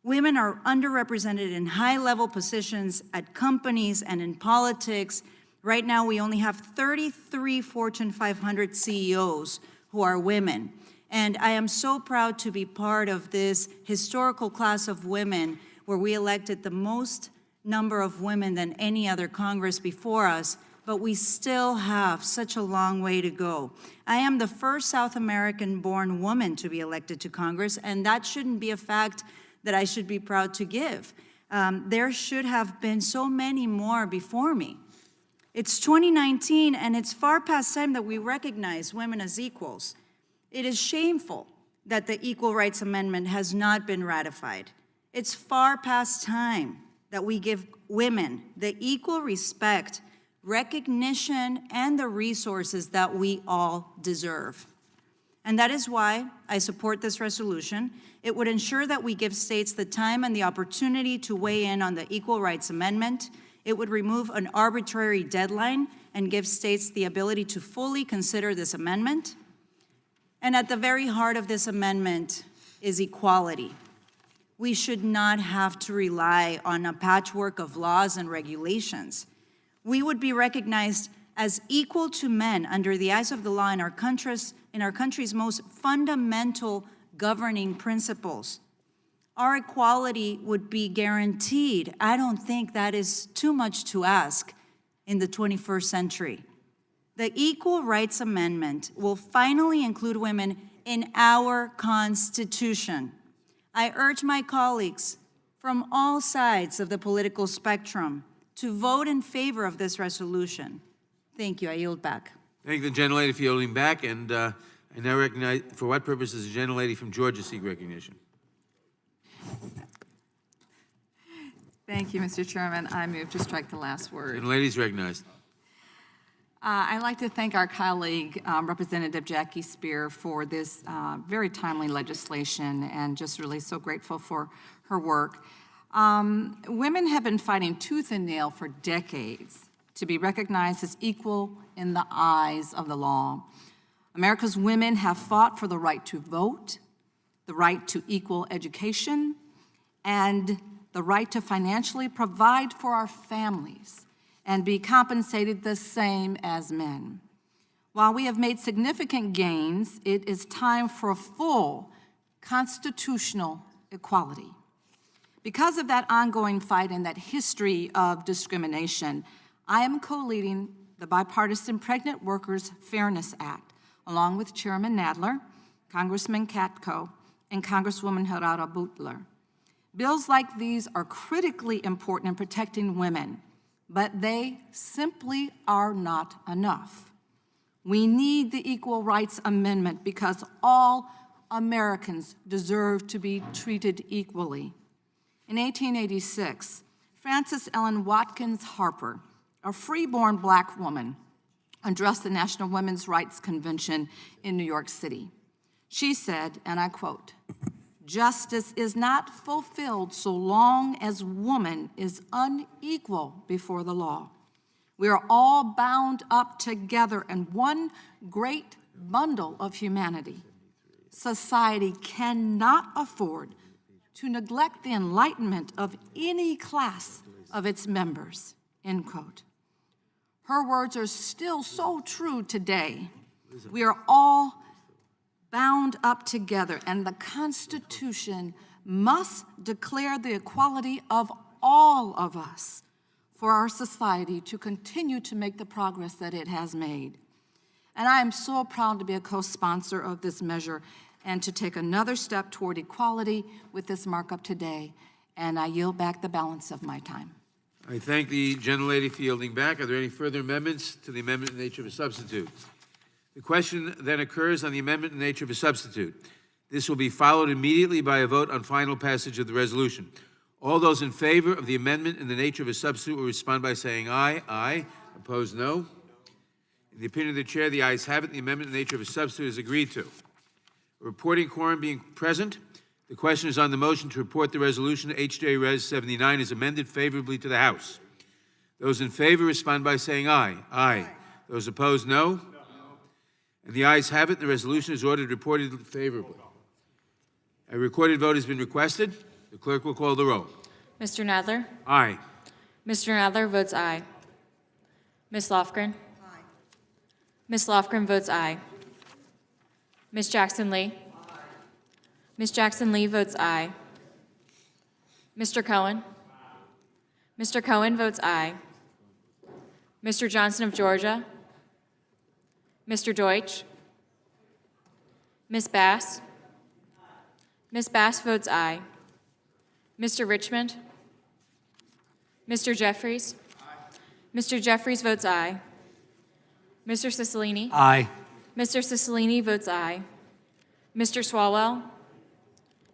Women are underrepresented in high-level positions at companies and in politics. Right now, we only have 33 Fortune 500 CEOs who are women. And I am so proud to be part of this historical class of women where we elected the most number of women than any other Congress before us, but we still have such a long way to go. I am the first South American-born woman to be elected to Congress, and that shouldn't be a fact that I should be proud to give. There should have been so many more before me. It's 2019, and it's far past time that we recognize women as equals. It is shameful that the Equal Rights Amendment has not been ratified. It's far past time that we give women the equal respect, recognition, and the resources that we all deserve. And that is why I support this resolution. It would ensure that we give states the time and the opportunity to weigh in on the Equal Rights Amendment. It would remove an arbitrary deadline and give states the ability to fully consider this amendment. And at the very heart of this amendment is equality. We should not have to rely on a patchwork of laws and regulations. We would be recognized as equal to men under the eyes of the law in our country's most fundamental governing principles, our equality would be guaranteed. I don't think that is too much to ask in the 21st century. The Equal Rights Amendment will finally include women in our Constitution. I urge my colleagues from all sides of the political spectrum to vote in favor of this resolution. Thank you. I yield back. Thank the gentlelady for yielding back, and I now recognize, for what purpose does the gentlelady from Georgia seek recognition? Thank you, Mr. Chairman. I move to strike the last word. Gentlelady is recognized. I'd like to thank our colleague, Representative Jackie Spear, for this very timely legislation, and just really so grateful for her work. Women have been fighting tooth and nail for decades to be recognized as equal in the eyes of the law. America's women have fought for the right to vote, the right to equal education, and the right to financially provide for our families and be compensated the same as men. While we have made significant gains, it is time for full constitutional equality. Because of that ongoing fight and that history of discrimination, I am co-leading the bipartisan Pregnant Workers Fairness Act, along with Chairman Nadler, Congressman Katko, and Congresswoman Gerardo Butler. Bills like these are critically important in protecting women, but they simply are not enough. We need the Equal Rights Amendment because all Americans deserve to be treated equally. In 1886, Frances Ellen Watkins Harper, a freeborn Black woman, addressed the National Women's Rights Convention in New York City. She said, and I quote, "Justice is not fulfilled so long as woman is unequal before the law. We are all bound up together in one great bundle of humanity. Society cannot afford to neglect the enlightenment of any class of its members," end quote. Her words are still so true today. We are all bound up together, and the Constitution must declare the equality of all of us for our society to continue to make the progress that it has made. And I am so proud to be a co-sponsor of this measure and to take another step toward equality with this markup today. And I yield back the balance of my time. I thank the gentlelady for yielding back. Are there any further amendments to the amendment in the nature of a substitute? The question then occurs on the amendment in the nature of a substitute. This will be followed immediately by a vote on final passage of the resolution. All those in favor of the amendment in the nature of a substitute will respond by saying aye. Aye. Opposed, no. In the opinion of the chair, the ayes have it. The amendment in the nature of a substitute is agreed to. A reporting quorum being present, the question is on the motion to report the resolution HJ Res 79 is amended favorably to the House. Those in favor respond by saying aye. Aye. Those opposed, no. And the ayes have it. The resolution is ordered reported favorably. A recorded vote has been requested. The clerk will call the roll. Mr. Nadler? Aye. Mr. Nadler votes aye. Ms. Lofgren? Aye. Ms. Lofgren votes aye. Ms. Jackson-Lee? Ms. Jackson-Lee votes aye. Mr. Cohen? Mr. Cohen votes aye. Mr. Johnson of Georgia? Mr. Deutsch? Ms. Bass? Ms. Bass votes aye. Mr. Richmond? Mr. Jeffries? Mr. Jeffries votes aye. Mr. Cicilline? Aye. Mr. Cicilline votes aye. Mr. Swalwell?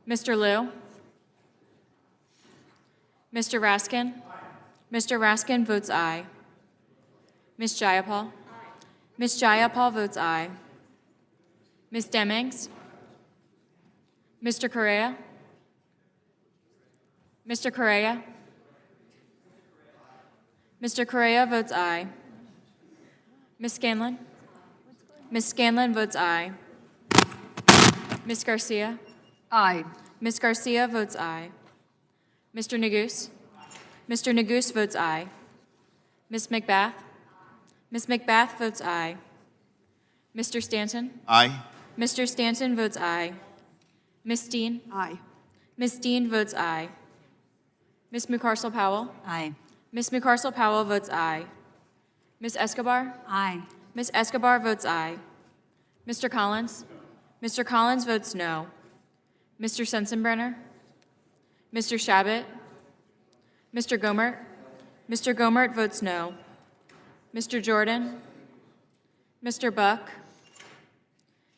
Mr. Liu? Mr. Raskin? Mr. Raskin votes aye. Ms. Jayapal? Ms. Jayapal votes aye. Ms. Demings? Mr. Correa? Mr. Correa? Mr. Correa votes aye. Ms. Scanlon? Ms. Scanlon votes aye. Ms. Garcia? Aye. Ms. Garcia votes aye. Mr. Neguse? Mr. Neguse votes aye. Ms. McBath? Ms. McBath votes aye. Mr. Stanton? Aye. Mr. Stanton votes aye. Ms. Dean? Aye. Ms. Dean votes aye. Ms. McCarcel-Powell? Aye. Ms. McCarcel-Powell votes aye. Ms. Escobar? Aye. Ms. Escobar votes aye. Mr. Collins? Mr. Collins votes no. Mr. Sensenbrenner? Mr. Shabbat? Mr. Gomert? Mr. Gomert votes no. Mr. Jordan? Mr. Buck?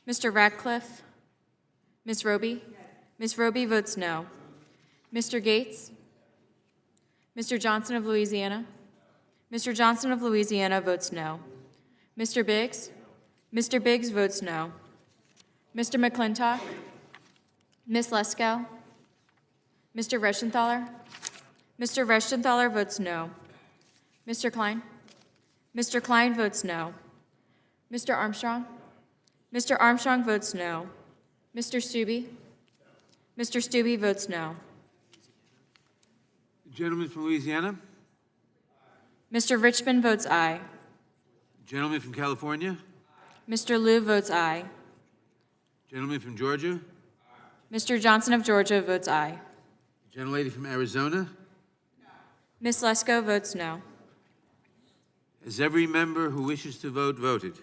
Mr. Ratcliffe? Ms. Roby? Ms. Roby votes no. Mr. Gates? Mr. Johnson of Louisiana? Mr. Johnson of Louisiana votes no. Mr. Biggs? Mr. Biggs votes no. Mr. McClintock? Ms. Lesko? Mr. Reschenthaler? Mr. Reschenthaler votes no. Mr. Klein? Mr. Klein votes no. Mr. Armstrong? Mr. Armstrong votes no. Mr. Stubbe? Mr. Stubbe votes no. Gentleman from Louisiana? Mr. Richmond votes aye. Gentleman from California? Mr. Liu votes aye. Gentleman from Georgia? Mr. Johnson of Georgia votes aye. Gentlelady from Arizona? Ms. Lesko votes no. Has every member who wishes to vote voted?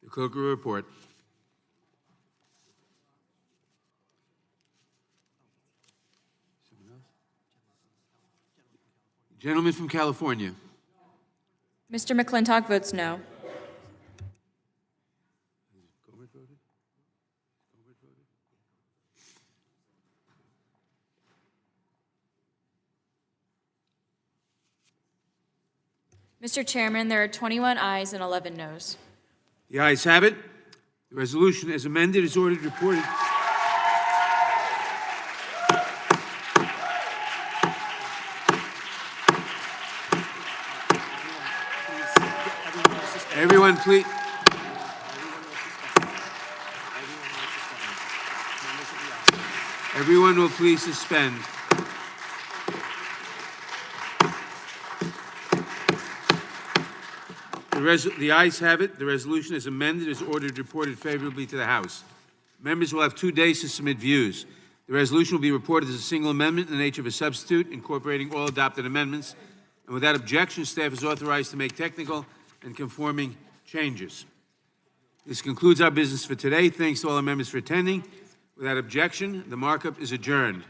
The clerk will report. Gentleman from California? Mr. McClintock votes no. Mr. Chairman, there are 21 ayes and 11 noes. The ayes have it. The resolution as amended is ordered reported. Everyone, please. Everyone will please suspend. The ayes have it. The resolution as amended is ordered reported favorably to the House. Members will have 2 days to submit views. The resolution will be reported as a single amendment in the nature of a substitute, incorporating all adopted amendments. And without objection, staff is authorized to make technical and conforming changes. This concludes our business for today. Thanks to all our members for attending. Without objection, the markup is adjourned.